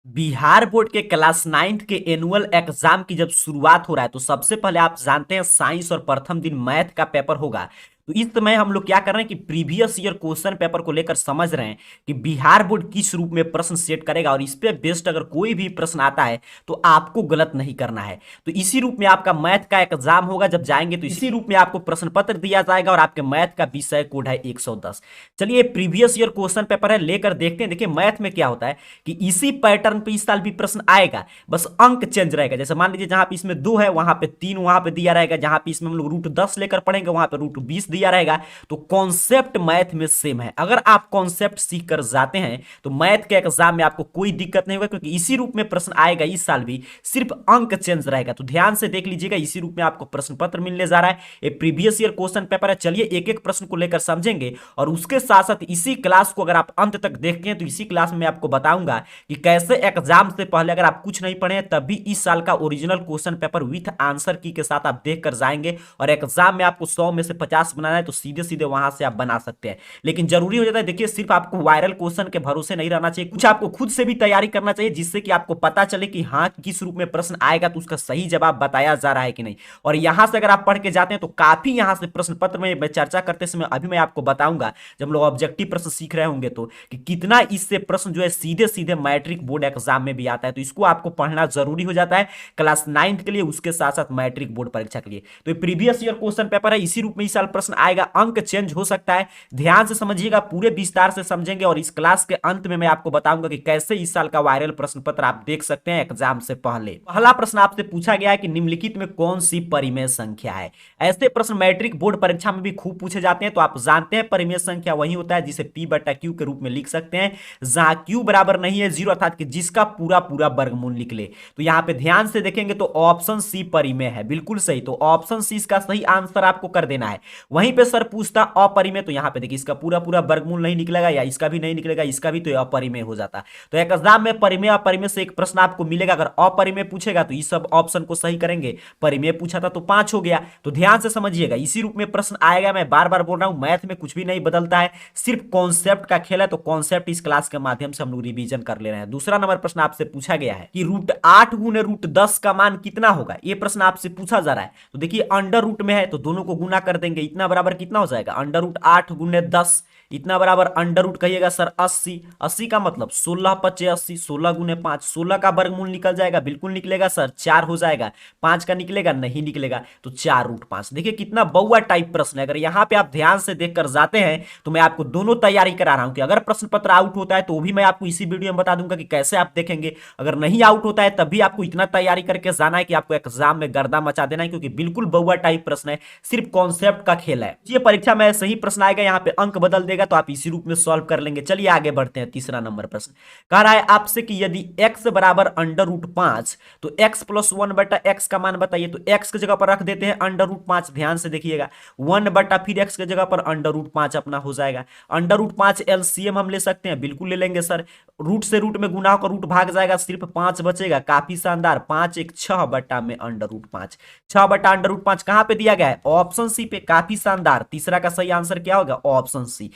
Bihar board के class 9th के annual exam की जब शुरुआत हो रहा है तो सबसे पहले आप जानते हैं साइंस और प्रथम दिन मैथ का पेपर होगा। तो इस समय हम लोग क्या कर रहे हैं कि प्रीवियस ईयर क्वेश्चन पेपर को लेकर समझ रहे हैं कि बिहार बोर्ड किस रूप में प्रश्न सेट करेगा और इस पे बेस्ड अगर कोई भी प्रश्न आता है तो आपको गलत नहीं करना है। तो इसी रूप में आपका मैथ का एग्जाम होगा, जब जाएंगे तो इसी रूप में आपको प्रश्न पत्र दिया जाएगा और आपके मैथ का विषय कोड है 110। चलिए प्रीवियस ईयर क्वेश्चन पेपर है, लेकर देखते हैं। देखिए मैथ में क्या होता है कि इसी पैटर्न पे इस साल भी प्रश्न आएगा, बस अंक चेंज रहेगा। जैसे मान लीजिए जहां पे इसमें 2 है वहां पे 3 वहां पे दिया रहेगा, जहां पे इसमें हम लोग रूट 10 लेकर पढ़ेंगे वहां पे रूट 20 दिया रहेगा। तो कॉन्सेप्ट मैथ में सेम है। अगर आप कॉन्सेप्ट सीख कर जाते हैं तो मैथ के एग्जाम में आपको कोई दिक्कत नहीं होगा, क्योंकि इसी रूप में प्रश्न आएगा इस साल भी, सिर्फ अंक चेंज रहेगा। तो ध्यान से देख लीजिएगा, इसी रूप में आपको प्रश्न पत्र मिलने जा रहा है। ये प्रीवियस ईयर क्वेश्चन पेपर है। चलिए एक एक प्रश्न को लेकर समझेंगे और उसके साथ साथ इसी क्लास को अगर आप अंत तक देखते हैं तो इसी क्लास में मैं आपको बताऊंगा कि कैसे एग्जाम से पहले अगर आप कुछ नहीं पढ़े तब भी इस साल का original question paper with answer की के साथ आप देख कर जाएंगे और एग्जाम में आपको 100 में से 50 बनाना है तो सीधे सीधे वहां से आप बना सकते हैं। लेकिन जरूरी हो जाता है, देखिए सिर्फ आपको वायरल क्वेश्चन के भरोसे नहीं रहना चाहिए, कुछ आपको खुद से भी तैयारी करना चाहिए, जिससे कि आपको पता चले कि हाँ किस रूप में प्रश्न आएगा तो उसका सही जवाब बताया जा रहा है कि नहीं। और यहां से अगर आप पढ़ के जाते हैं तो काफी यहां से प्रश्न पत्र में चर्चा करते समय अभी मैं आपको बताऊंगा, जब लोग ऑब्जेक्टिव प्रश्न सीख रहे होंगे तो कि कितना इससे प्रश्न जो है सीधे सीधे मैट्रिक बोर्ड एग्जाम में भी आता है। तो इसको आपको पढ़ना जरूरी हो जाता है क्लास 9th के लिए, उसके साथ साथ मैट्रिक बोर्ड परीक्षा के लिए। तो प्रीवियस ईयर क्वेश्चन पेपर है, इसी रूप में इस साल प्रश्न आएगा, अंक चेंज हो सकता है। ध्यान से समझिएगा, पूरे विस्तार से समझेंगे और इस क्लास के अंत में मैं आपको बताऊंगा कि कैसे इस साल का वायरल प्रश्न पत्र आप देख सकते हैं एग्जाम से पहले। पहला प्रश्न आपसे पूछा गया है कि निम्नलिखित में कौन सी परिमेय संख्या है। ऐसे प्रश्न मैट्रिक बोर्ड परीक्षा में भी खूब पूछे जाते हैं। तो आप जानते हैं परिमेय संख्या वही होता है जिसे p बटा q के रूप में लिख सकते हैं, जहां q बराबर नहीं है 0, अर्थात कि जिसका पूरा पूरा वर्गमूल निकले। तो यहां पे ध्यान से देखेंगे तो ऑप्शन सी परिमेय है, बिल्कुल सही। तो ऑप्शन सी इसका सही आंसर आपको कर देना है। वहीं पे सर पूछता अपरिमेय, तो यहां पे देखिए इसका पूरा पूरा वर्गमूल नहीं निकलेगा, या इसका भी नहीं निकलेगा, इसका भी, तो अपरिमेय हो जाता। तो एग्जाम में परिमेय अपरिमेय से एक प्रश्न आपको मिलेगा। अगर अपरिमेय पूछेगा तो इस सब ऑप्शन को सही करेंगे, परिमेय पूछा था तो 5 हो गया। तो ध्यान से समझिएगा, इसी रूप में प्रश्न आएगा। मैं बार बार बोल रहा हूं मैथ में कुछ भी नहीं बदलता है, सिर्फ कॉन्सेप्ट का खेल है। तो कॉन्सेप्ट इस क्लास के माध्यम से हम लोग रिवीजन कर ले रहे हैं। दूसरा नंबर प्रश्न आपसे पूछा गया है कि रूट 8 गुने रूट 10 का मान कितना होगा। ये प्रश्न आपसे पूछा जा रहा है। तो देखिए अंडर रूट में है तो दोनों को गुना कर देंगे, इतना बराबर कितना हो जाएगा, अंडर रूट 8 गुने 10, इतना बराबर अंडर रूट कहिएगा सर 80। 80 का मतलब 16 पचे 80, 16 गुने 5, 16 का वर्गमूल निकल जाएगा, बिल्कुल निकलेगा सर, 4 हो जाएगा। 5 का निकलेगा, नहीं निकलेगा, तो 4 रूट 5। देखिए कितना बउआ टाइप प्रश्न है। अगर यहां पे आप ध्यान से देख कर जाते हैं तो मैं आपको दोनों तैयारी करा रहा हूं कि अगर प्रश्न पत्र आउट होता है तो भी मैं आपको इसी वीडियो में बता दूंगा कि कैसे आप देखेंगे। अगर नहीं आउट होता है तब भी आपको इतना तैयारी करके जाना है कि आपको एग्जाम में गर्दा मचा देना है, क्योंकि बिल्कुल बउआ टाइप प्रश्न है, सिर्फ कॉन्सेप्ट का खेल है। ये परीक्षा में सही प्रश्न आएगा, यहाँ पे अंक बदल देगा तो आप इसी रूप में सॉल्व कर लेंगे। चलिए आगे बढ़ते हैं। तीसरा नंबर प्रश्न कह रहा है आपसे कि यदि x बराबर अंडर रूट 5 तो x प्लस 1 बटा x का मान बताइए। तो x की जगह पर रख देते हैं अंडर रूट 5, ध्यान से देखिएगा, 1 बटा फिर x की जगह पर अंडर रूट 5 अपना हो जाएगा। अंडर रूट 5 एलसीएम हम ले सकते हैं, बिल्कुल ले लेंगे सर। रूट से रूट में गुना होकर रूट भाग जाएगा, सिर्फ 5 बचेगा, काफी शानदार। 5 1 6 बटा में अंडर रूट 5, 6 बटा अंडर रूट 5 कहां पे दिया गया है, ऑप्शन सी पे, काफी शानदार। तीसरा का सही आंसर क्या होगा, ऑप्शन सी।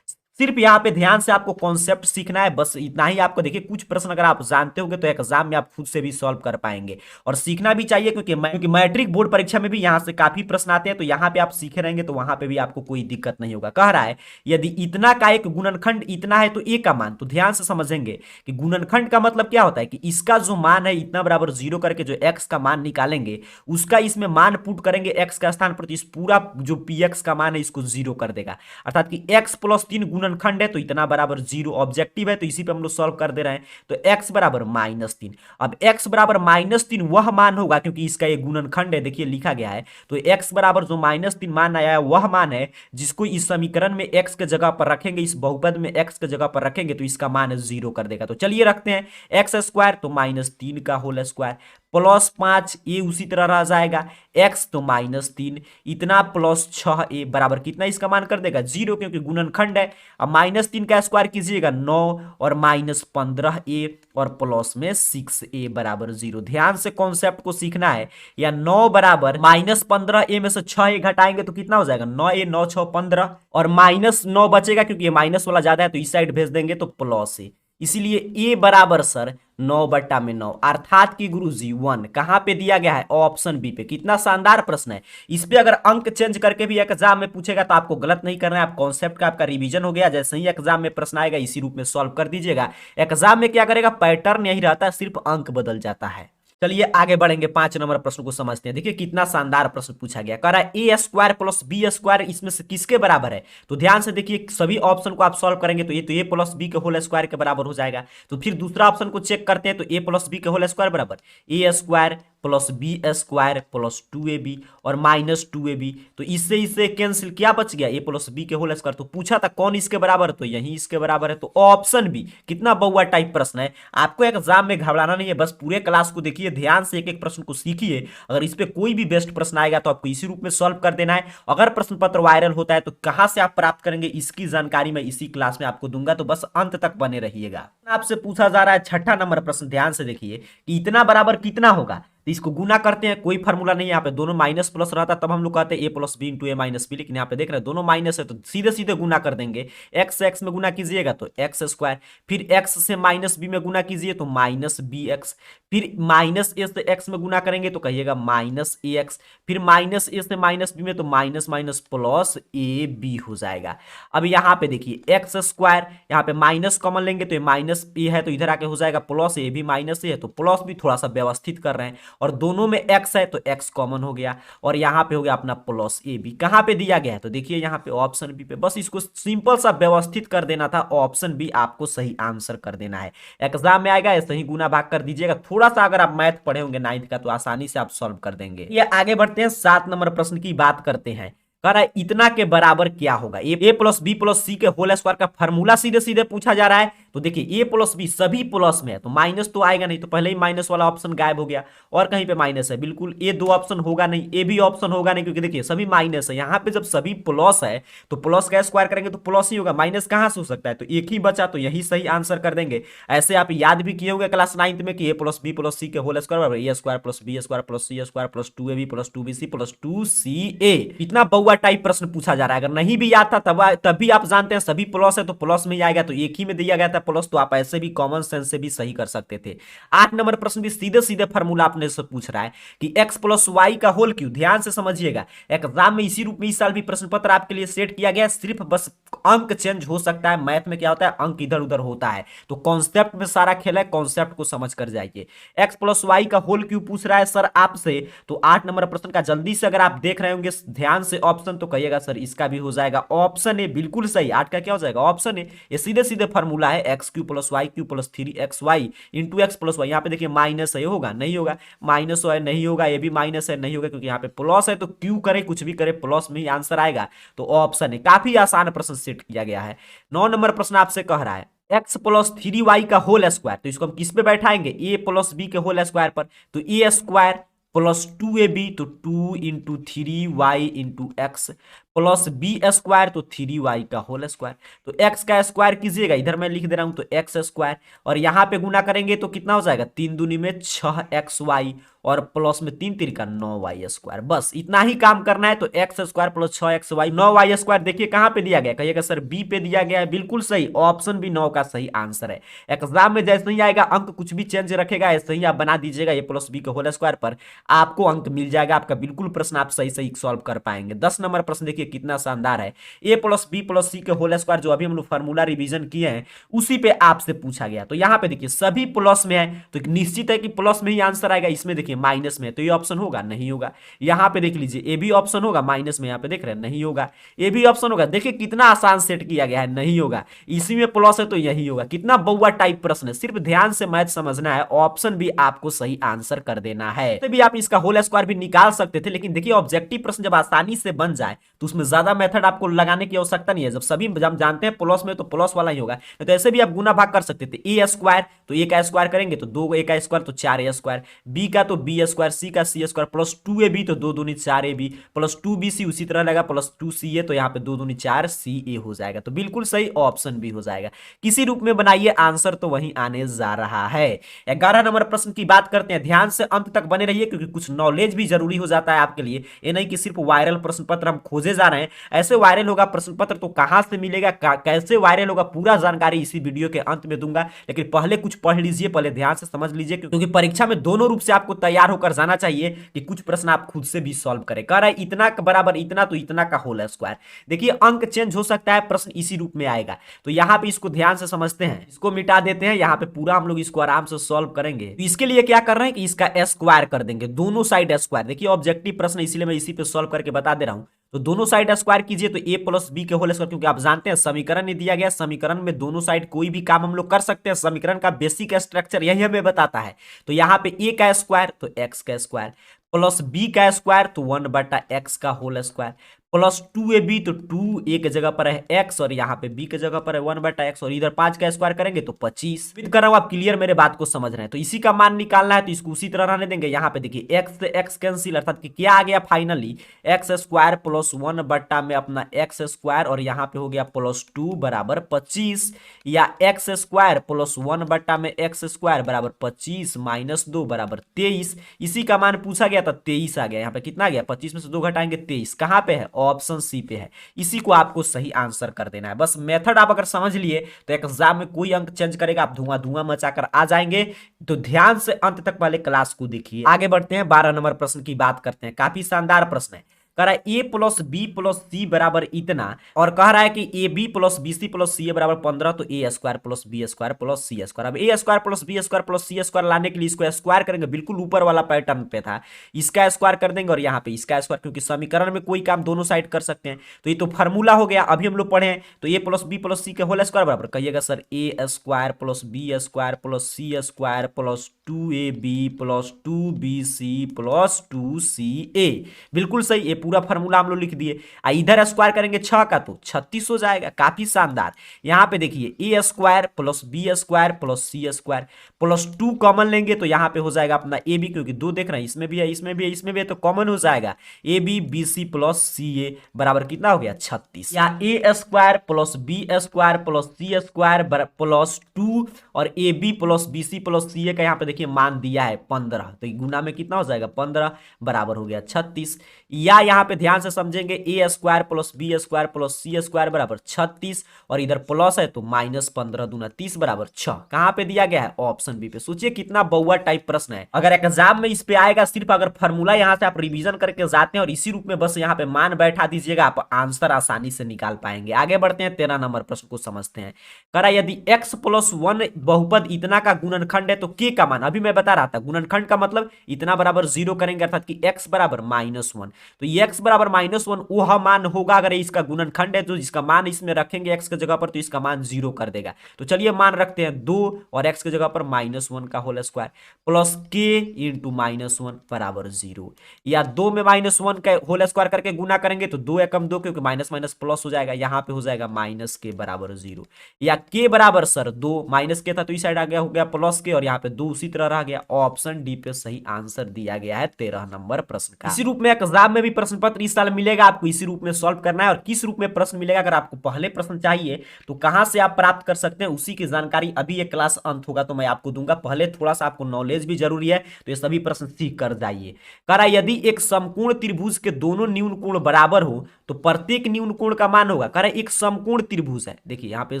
सिर्फ यहां पे ध्यान से आपको कॉन्सेप्ट सीखना है, बस इतना ही आपको। देखिए कुछ प्रश्न अगर आप जानते होंगे तो एग्जाम में आप खुद से भी सॉल्व कर पाएंगे, और सीखना भी चाहिए, क्योंकि मैट्रिक बोर्ड परीक्षा में भी यहां से काफी प्रश्न आते हैं। तो यहां पे आप सीखे रहेंगे तो वहां पे भी आपको कोई दिक्कत नहीं होगा। कह रहा है यदि इतना का एक गुणनखंड इतना है तो ए का मान, तो ध्यान से समझेंगे कि गुणनखंड का मतलब क्या होता है कि इसका जो मान है इतना बराबर 0 करके जो एक्स का मान निकालेंगे उसका इसमें मान पुट करेंगे एक्स का स्थान पर, तो इस पूरा जो पी एक्स का मान है इसको 0 कर देगा। अर्थात कि एक्स प्लस 3 गुणनखंड है तो इतना बराबर 0, ऑब्जेक्टिव है तो इसी पे हम लोग सॉल्व कर दे रहे हैं। तो x बराबर -3। अब x बराबर -3 वह मान होगा, क्योंकि इसका ये गुणनखंड है, देखिए लिखा गया है। तो x बराबर जो -3 मान आया है वह मान है जिसको इस समीकरण में x के जगह पर रखेंगे, इस बहुपद में x के जगह पर रखेंगे तो इसका मान 0 कर देगा। तो चलिए रखते हैं एक्स स्क्वायर तो -3 का होल स्क्वायर प्लस 5 ए उसी तरह रह जाएगा, x तो -3 इतना प्लस 6 ए बराबर कितना इसका मान कर देगा 0, क्योंकि गुणनखंड है। अब -3 का स्क्वायर कीजिएगा 9 और -15 ए और प्लस में 6 ए बराबर 0। ध्यान से कॉन्सेप्ट को सीखना है। या 9 बराबर -15 ए में से 6 ए घटाएंगे तो कितना हो जाएगा, 9 ए 9 6 15 और -9 बचेगा, क्योंकि ये माइनस वाला ज्यादा है तो इस साइड भेज देंगे तो प्लस ए। इसीलिए ए बराबर सर 9/9 अर्थात कि गुरुजी 1 कहां पे दिया गया है, ऑप्शन बी पे। कितना शानदार प्रश्न है। इस पे अगर अंक चेंज करके भी एग्जाम में पूछेगा तो आपको गलत नहीं करना है, आप कॉन्सेप्ट का आपका रिवीजन हो गया, जैसे ही एग्जाम में प्रश्न आएगा इसी रूप में सॉल्व कर दीजिएगा। एग्जाम में क्या करेगा, पैटर्न यही रहता है, सिर्फ अंक बदल जाता है। चलिए आगे बढ़ेंगे, 5 नंबर प्रश्न को समझते हैं। देखिए कितना शानदार प्रश्न पूछा गया, कह रहा है ए स्क्वायर प्लस बी स्क्वायर इसमें से किसके बराबर है। तो ध्यान से देखिए, सभी ऑप्शन को आप सॉल्व करेंगे तो ये ए प्लस बी के होल स्क्वायर के बराबर हो जाएगा। तो फिर दूसरा ऑप्शन को चेक करते हैं, तो ए प्लस बी के होल स्क्वायर बराबर ए square plus B square plus 2ab और माइनस 2ab। तो इससे कैंसिल, क्या बच गया, ए प्लस बी के होल स्क्वायर। तो पूछा था कौन इसके बराबर है, तो यही इसके बराबर है, तो ऑप्शन बी। कितना बउआ टाइप प्रश्न है। आपको एग्जाम में घबराना नहीं है, बस पूरे क्लास को देखिए, ध्यान से एक एक प्रश्न को सीखिए। अगर इस पे कोई भी बेस्ट प्रश्न आएगा तो आपको इसी रूप में सॉल्व कर देना है। अगर प्रश्न पत्र वायरल होता है तो कहां से आप प्राप्त करेंगे, इसकी जानकारी मैं इसी क्लास में आपको दूंगा, तो बस अंत तक बने रहिएगा। आपसे पूछा जा रहा है 6 नंबर प्रश्न, ध्यान से देखिए कि इतना बराबर कितना होगा। तो इसको गुना करते हैं, कोई फार्मूला नहीं है, यहाँ पे दोनों माइनस प्लस रहता तब हम लोग कहते हैं ए plus b into a minus B, लेकिन यहाँ पे देख रहे हैं दोनों माइनस है तो सीधे सीधे गुना कर देंगे। एक्स से एक्स में गुना कीजिएगा तो एक्स स्क्वायर, फिर एक्स से माइनस बी में गुना कीजिए तो माइनस बी एक्स, फिर माइनस ए से एक्स में गुना करेंगे तो कहिएगा माइनस ए एक्स, फिर माइनस ए से माइनस बी में तो minus minus plus a b हो जाएगा। अब यहाँ पे देखिए एक्स स्क्वायर, यहाँ पे माइनस कॉमन लेंगे तो ये माइनस ए है तो इधर आके हो जाएगा प्लस, ए भी माइनस ए है तो प्लस भी, थोड़ा सा व्यवस्थित कर रहे हैं, और दोनों में x है तो x कॉमन हो गया, और यहां पे हो गया अपना प्लस ए बी। कहां पे दिया गया है, तो देखिए यहां पे ऑप्शन बी पे। बस इसको सिंपल सा व्यवस्थित कर देना था, ऑप्शन बी आपको सही आंसर कर देना है। एग्जाम में आएगा ऐसे ही गुना भाग कर दीजिएगा। थोड़ा सा अगर आप मैथ पढ़े होंगे 9th का तो आसानी से आप सॉल्व कर देंगे। ये आगे बढ़ते हैं, 7 नंबर प्रश्न की बात करते हैं। कह रहा है इतना के बराबर क्या होगा, ए प्लस बी प्लस सी के होल स्क्वायर का फॉर्मूला सीधे सीधे पूछा जा रहा है। तो देखिए ए प्लस बी सभी प्लस में है तो माइनस तो आएगा नहीं, तो पहले ही माइनस वाला ऑप्शन गायब हो गया, और कहीं पे माइनस है बिल्कुल, ए दो ऑप्शन होगा नहीं, ए भी ऑप्शन होगा नहीं, क्योंकि देखिए सभी माइनस है। यहाँ पे जब सभी प्लस है तो प्लस का स्क्वायर करेंगे तो प्लस ही होगा, माइनस कहां से हो सकता है, तो एक ही बचा तो यही सही आंसर कर देंगे। ऐसे आप याद भी किए होंगे क्लास 9th में कि A plus B plus C के होल स्क्वायर बराबर ए square plus B square plus C square plus 2ab plus 2bc plus 2ca। इतना बउआ टाइप प्रश्न पूछा जा रहा है। अगर नहीं भी याद था तब भी आप जानते हैं सभी प्लस है तो प्लस में ही आएगा, तो एक ही में दिया गया था प्लस, तो आप ऐसे भी कॉमन सेंस से भी सही कर सकते थे। 8 नंबर प्रश्न भी सीधे सीधे फार्मूला अपने से पूछ रहा है कि x प्लस वाई का होल क्यूब। ध्यान से समझिएगा, एग्जाम में इसी रूप में इस साल भी प्रश्न पत्र आपके लिए सेट किया गया है, सिर्फ बस अंक चेंज हो सकता है। मैथ में क्या होता है, अंक इधर उधर होता है, तो कॉन्सेप्ट में सारा खेल है, कॉन्सेप्ट को समझ कर जाइए। x प्लस वाई का होल क्यूब पूछ रहा है सर आपसे, तो 8 नंबर प्रश्न का जल्दी से अगर आप देख रहे होंगे ध्यान से ऑप्शन, तो कहिएगा सर इसका भी हो जाएगा ऑप्शन ए, बिल्कुल सही। 8 का क्या हो जाएगा, ऑप्शन ए। ये सीधे सीधे फार्मूला है, x cube plus y cube plus 3xy into x plus y. यहाँ पे देखिए माइनस है, होगा नहीं होगा, माइनस है नहीं होगा, ये भी माइनस है नहीं होगा, क्योंकि यहाँ पे प्लस है तो क्यू करे कुछ भी करे प्लस में ही आंसर आएगा, तो ऑप्शन है। काफी आसान प्रश्न सेट किया गया है। 9 नंबर प्रश्न आपसे कह रहा है x प्लस 3y का होल स्क्वायर, तो इसको हम किस पे बैठाएंगे, a प्लस बी के होल स्क्वायर पर, तो a स्क्वायर प्लस 2ab तो 2 into 3y into x plus B square तो 3y का होल स्क्वायर। तो x का स्क्वायर कीजिएगा, इधर मैं लिख दे रहा हूं तो x स्क्वायर, और यहां पे गुना करेंगे तो कितना हो जाएगा, 3 दूनी में 6xy और प्लस में 3 तिरका 9y स्क्वायर। बस इतना ही काम करना है। तो x square plus 6xy 9y square, देखिए कहां पे दिया गया, कहिएगा सर बी पे दिया गया है, बिल्कुल सही, ऑप्शन भी 9 का सही आंसर है। एग्जाम में जैसे ही आएगा अंक कुछ भी चेंज रखेगा, ऐसे ही आप बना दीजिएगा, ए प्लस बी के होल स्क्वायर पर आपको अंक मिल जाएगा, आपका बिल्कुल प्रश्न आप सही सही सॉल्व कर पाएंगे। 10 नंबर प्रश्न देखिए कितना शानदार है, A plus B plus C के होल स्क्वायर, जो अभी हम लोग फार्मूला रिवीजन किए हैं उसी पे आपसे पूछा गया। तो यहाँ पे देखिए सभी प्लस में है तो निश्चित है कि प्लस में ही आंसर आएगा। इसमें देखिए माइनस में है तो ये ऑप्शन होगा नहीं होगा। यहाँ पे देख लीजिए ए भी ऑप्शन होगा, माइनस में यहाँ पे देख रहे हैं नहीं होगा, ए भी ऑप्शन होगा। देखिए कितना आसान सेट किया गया है, नहीं होगा। इसी में प्लस है तो यही होगा। कितना बउआ टाइप प्रश्न है, सिर्फ ध्यान से मैथ समझना है, ऑप्शन भी आपको सही आंसर कर देना है। तो भी आप इसका होल स्क्वायर भी निकाल सकते थे, लेकिन देखिए ऑब्जेक्टिव प्रश्न जब आसानी से बन जाए तो उसमें ज्यादा मेथड आपको लगाने की आवश्यकता नहीं है। जब सभी जब जानते हैं प्लस में तो प्लस वाला ही होगा, तो ऐसे भी आप गुना भाग कर सकते थे। ए स्क्वायर तो ए का स्क्वायर करेंगे तो 2 ए का स्क्वायर तो 4 ए स्क्वायर, बी का तो बी स्क्वायर, सी का सी स्क्वायर प्लस 2ab तो 2 दूनी 4ab प्लस 2bc उसी तरह लगा प्लस 2ca, तो यहाँ पे 2 दूनी 4ca हो जाएगा। तो बिल्कुल सही ऑप्शन भी हो जाएगा। किसी रूप में बनाइए, आंसर तो वहीं आने जा रहा है। 11 नंबर प्रश्न की बात करते हैं, ध्यान से अंत तक बने रहिए क्योंकि कुछ नॉलेज भी जरूरी हो जाता है आपके लिए। ये नहीं कि सिर्फ वायरल प्रश्न पत्र हम खोजे जा रहे हैं, ऐसे वायरल होगा प्रश्न पत्र तो कहां से मिलेगा, कैसे वायरल होगा, पूरा जानकारी इसी वीडियो के अंत में दूंगा। लेकिन पहले कुछ पढ़ लीजिए, पहले ध्यान से समझ लीजिए, क्योंकि परीक्षा में दोनों रूप से आपको तैयार होकर जाना चाहिए कि कुछ प्रश्न आप खुद से भी सॉल्व करें। कह रहा है इतना बराबर इतना तो इतना का होल स्क्वायर। देखिए अंक चेंज हो सकता है, प्रश्न इसी रूप में आएगा। तो यहां पे इसको ध्यान से समझते हैं, इसको मिटा देते हैं, यहां पे पूरा हम लोग इसको आराम से सॉल्व करेंगे। तो इसके लिए क्या कर रहे हैं कि इसका स्क्वायर कर देंगे, दोनों साइड स्क्वायर। देखिए ऑब्जेक्टिव प्रश्न इसलिए मैं इसी पे सॉल्व करके बता दे रहा हूं। तो दोनों साइड स्क्वायर कीजिए तो a प्लस बी के होल स्क्वायर, क्योंकि आप जानते हैं समीकरण नहीं दिया गया, समीकरण में दोनों साइड कोई भी काम हम लोग कर सकते हैं, समीकरण का बेसिक स्ट्रक्चर यही हमें बताता है। तो यहाँ पे a का स्क्वायर तो x का स्क्वायर, प्लस b का स्क्वायर तो 1/x का होल स्क्वायर, प्लस 2ab तो 2 a के जगह पर है x और यहाँ पे b के जगह पर है 1/x, और इधर 5 का स्क्वायर करेंगे तो 25। उम्मीद कर रहा हूं आप क्लियर मेरे बात को समझ रहे हैं। तो इसी का मान निकालना है तो इसको उसी तरह रहने देंगे। यहाँ पे देखिए x से x कैंसिल, अर्थात कि क्या आ गया फाइनली x स्क्वायर प्लस 1 में अपना x स्क्वायर, और यहाँ पे हो गया प्लस 2 बराबर 25, या x स्क्वायर प्लस 1 में x स्क्वायर बराबर 25 माइनस 2 बराबर 23। इसी का मान पूछा गया था 23 आ गया। यहाँ पे कितना आ गया, 25 में से 2 घटाएंगे 23, कहाँ पे है, ऑप्शन सी पे है। इसी को आपको सही आंसर कर देना है। बस मेथड आप अगर समझ लिए तो एग्जाम में कोई अंक चेंज करेगा, आप धुआं धुआं मचाकर आ जाएंगे। तो ध्यान से अंत तक पहले क्लास को देखिए। आगे बढ़ते हैं, 12 नंबर प्रश्न की बात करते हैं। काफी शानदार प्रश्न है। कह रहा है A plus B plus C बराबर इतना, और कह रहा है कि A B plus B C plus C A बराबर 15, तो ए square plus B square plus C square. अब A square plus B square plus C square लाने के लिए इसको स्क्वायर करेंगे, बिल्कुल ऊपर वाला पैटर्न पे था, इसका स्क्वायर कर देंगे और यहाँ पे इसका स्क्वायर, क्योंकि समीकरण में कोई काम दोनों साइड कर सकते हैं। तो ये तो फार्मूला हो गया, अभी हम लोग पढ़े हैं। तो A plus B plus C के होल स्क्वायर बराबर, कहिएगा sir A square plus B square plus C square plus 2ab plus 2bc plus 2ca। बिल्कुल सही, ये पूरा फार्मूला हम लोग लिख दिए। इधर स्क्वायर करेंगे 6 का तो 36 हो जाएगा। काफी शानदार। यहाँ पे देखिए A square plus B square plus C square plus 2 common लेंगे तो यहाँ पे हो जाएगा अपना ए बी, क्योंकि 2 देख रहे हैं, इसमें भी है इसमें भी है इसमें भी है, तो कॉमन हो जाएगा A B B C plus C A बराबर कितना हो गया 36। या A square plus B square plus C square plus 2 और A B plus B C plus C A का यहाँ पे देखिए मान दिया है 15, तो गुना में कितना हो जाएगा 15 बराबर हो गया 36। या यहाँ पे ध्यान से समझेंगे A square plus B square plus C square बराबर 36, और इधर प्लस है तो माइनस 15 दूना 30 बराबर 6। कहाँ पे दिया गया है, ऑप्शन बी पे। सोचिए कितना बउआ टाइप प्रश्न है। अगर एग्जाम में इस पे आएगा, सिर्फ अगर फॉर्मूला यहाँ से आप रिवीजन करके जाते हैं और इसी रूप में बस यहाँ पे मान बैठा दीजिएगा, आप आंसर आसानी से निकाल पाएंगे। आगे बढ़ते हैं, 13 नंबर प्रश्न को समझते हैं। करा यदि x प्लस 1 बहुपद इतना का गुणनखंड है तो k का मान, अभी मैं बता रहा था गुणनखंड का मतलब इतना बराबर 0 करेंगे, अर्थात कि x बराबर -1। तो ये x बराबर -1 वह मान होगा अगर इसका गुणनखंड है, तो इसका मान इसमें रखेंगे x के जगह पर तो इसका मान 0 कर देगा। तो चलिए मान रखते हैं 2 और x के जगह पर -1 का whole square plus k into -1 बराबर 0, या 2 में -1 का होल स्क्वायर करके गुना करेंगे तो 2 एकम 2, क्योंकि माइनस माइनस प्लस हो जाएगा, यहाँ पे हो जाएगा माइनस के बराबर 0, या k बराबर सर 2 माइनस के था तो इस साइड आ गया हो गया प्लस के, और यहाँ पे 2 उसी तरह रह गया। ऑप्शन डी पे सही आंसर दिया गया है 13 नंबर प्रश्न का। इसी रूप में एग्जाम में भी प्रश्न पत्र इस साल मिलेगा, आपको इसी रूप में सॉल्व करना है। और किस रूप में प्रश्न मिलेगा, अगर आपको पहले प्रश्न चाहिए तो कहां से आप प्राप्त कर सकते हैं, उसी की जानकारी अभी ये क्लास अंत होगा तो मैं आपको दूंगा। पहले थोड़ा सा आपको नॉलेज भी जरूरी है, तो ये सभी प्रश्न सीख कर जाइए। करा यदि एक समकोण त्रिभुज के दोनों न्यून कोण बराबर हो तो प्रत्येक न्यून कोण का मान होगा। करा एक समकोण त्रिभुज है, देखिए यहाँ पे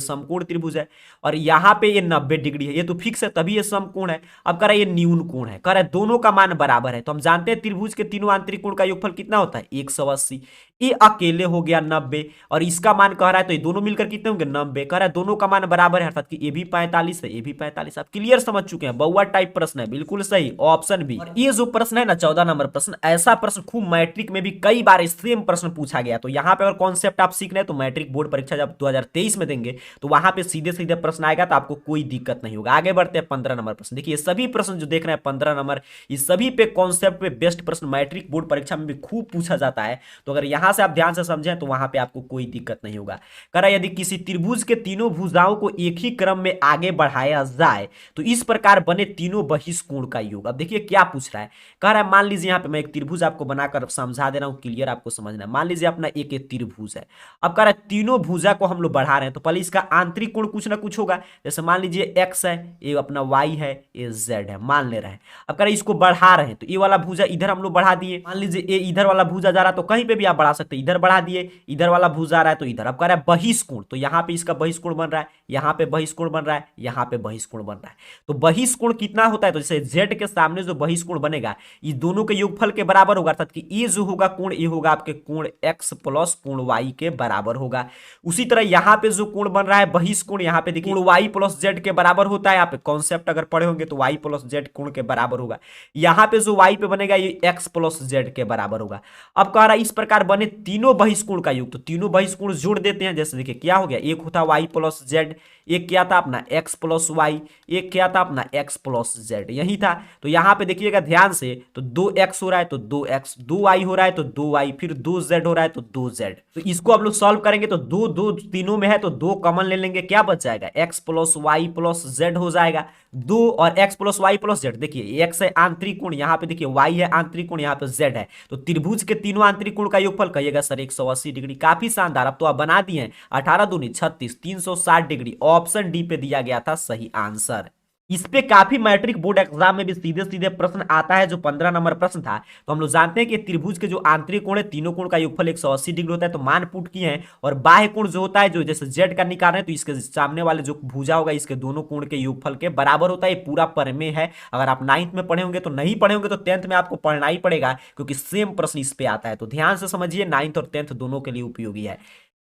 समकोण त्रिभुज है और यहाँ पे ये 90 डिग्री है, ये तो फिक्स है तभी ये समकोण है। अब करा ये न्यून कोण है, करा दोनों का मान बराबर है, तो हम जानते हैं त्रिभुज के तीनों आंतरिक कोण का योगफल कितना होता है 180। ये अकेले हो गया 90 और इसका मान कह रहा है तो ये दोनों मिलकर कितने होंगे 90। कह रहा है दोनों का मान बराबर है, अर्थात कि ये भी 45 है ये भी 45। आप क्लियर समझ चुके हैं, बउआ टाइप प्रश्न है, बिल्कुल सही ऑप्शन बी। और ये जो प्रश्न है ना 14 नंबर प्रश्न, ऐसा प्रश्न खूब मैट्रिक में भी कई बार सेम प्रश्न पूछा गया। तो यहाँ पे अगर कॉन्सेप्ट आप सीख रहे हैं तो मैट्रिक बोर्ड परीक्षा जब 2023 में देंगे तो वहां पे सीधे सीधे प्रश्न आएगा, तो आपको कोई दिक्कत नहीं होगा। आगे बढ़ते हैं 15 नंबर प्रश्न। देखिए सभी प्रश्न जो देख रहे हैं 15 नंबर, इस सभी पे कॉन्सेप्ट पे बेस्ट प्रश्न मैट्रिक बोर्ड परीक्षा में भी खूब पूछा जाता है। तो अगर यहां से आप ध्यान से समझें तो वहां पे आपको कोई दिक्कत नहीं होगा। कह रहा है यदि किसी त्रिभुज के तीनों भुजाओं को एक ही क्रम में आगे बढ़ाया जाए तो इस प्रकार बने तीनों बहिष्कोण का योग। अब देखिए क्या पूछ रहा है, कह रहा है मान लीजिए यहाँ पे मैं एक त्रिभुज आपको बनाकर समझा दे रहा हूं, क्लियर आपको समझना है। मान लीजिए आपने अपना एक एक त्रिभुज है। अब कह रहा है तीनों भुजा को हम लोग बढ़ा रहे हैं, तो पहले इसका आंतरिक कोण कुछ ना कुछ होगा। जैसे मान लीजिए x है, ये अपना y है, ये z है, मान ले रहे हैं। अब कह रहे हैं इसको बढ़ा रहे हैं, तो ये वाला भुजा इधर हम लोग बढ़ा दिए। मान लीजिए ये इधर वाला भुजा जा रहा है, तो कहीं पे भी आप बढ़ा सकते हैं, इधर बढ़ा दिए, इधर वाला भुजा आ रहा है तो इधर। अब कह रहा है बहिष्कोण, तो यहाँ पे इसका बहिष्कोण बन रहा है, यहाँ पे बहिष्कोण बन रहा है, यहाँ पे बहिष्कोण बन रहा है। तो बहिष्कोण कितना होता है, तो जैसे z के सामने जो बहिष्कोण बनेगा ये दोनों के योगफल के बराबर होगा, अर्थात कि ये जो होगा कोण, ये होगा आपके कोण x प्लस कोण y के बराबर होगा। उसी तरह यहाँ पे जो कोण बन रहा है बहिष्कोण, यहाँ पे देखिए कोण y प्लस z के बराबर होता है। यहाँ पे कॉन्सेप्ट अगर पढ़े होंगे तो y प्लस z कोण के बराबर होगा। यहाँ पे जो y पे बनेगा ये x प्लस z के बराबर होगा। अब कह रहा है इस प्रकार बने तीनों बहिष्कोण का योग, तो तीनों बहिष्कोण जोड़ देते हैं। जैसे देखिए क्या हो गया, एक होता y प्लस z, एक क्या था अपना x प्लस y, एक क्या था अपना x प्लस z, यही था। तो यहाँ पे देखिएगा ध्यान से, तो 2x हो रहा है तो 2x, 2y हो रहा है तो 2y, फिर 2z हो रहा है तो 2z। तो इसको आप लोग सॉल्व करेंगे तो दो दो तीनों में है तो दो कॉमन ले लेंगे, क्या बच जाएगा, x plus y plus z हो जाएगा। 2 और x plus y plus z, देखिए x है आंतरिक कोण, यहाँ पे देखिए y है आंतरिक कोण, यहाँ पे z है। तो त्रिभुज के तीनों आंतरिक कोण का योगफल कहिएगा सर 180 डिग्री। काफी शानदार, अब तो आप बना दिए हैं। 18 दूनी 36, 360 डिग्री। ऑप्शन डी पे दिया गया था सही आंसर। इस पे काफी मैट्रिक बोर्ड एग्जाम में भी सीधे सीधे प्रश्न आता है, जो 15 नंबर प्रश्न था। तो हम लोग जानते हैं कि त्रिभुज के जो आंतरिक कोण है तीनों कोण का योगफल 180 डिग्री होता है, तो मान पुट किए हैं। और बाह्य कोण जो होता है, जो जैसे जेड का निकाल रहे हैं, तो इसके सामने वाले जो भुजा होगा इसके दोनों कोण के योगफल के बराबर होता है। ये पूरा प्रमेय है। अगर आप 9th में पढ़े होंगे तो नहीं पढ़े होंगे तो 10th में आपको पढ़ना ही पड़ेगा, क्योंकि सेम प्रश्न इस पे आता है। तो ध्यान से समझिए, 9th और 10th दोनों के लिए उपयोगी है।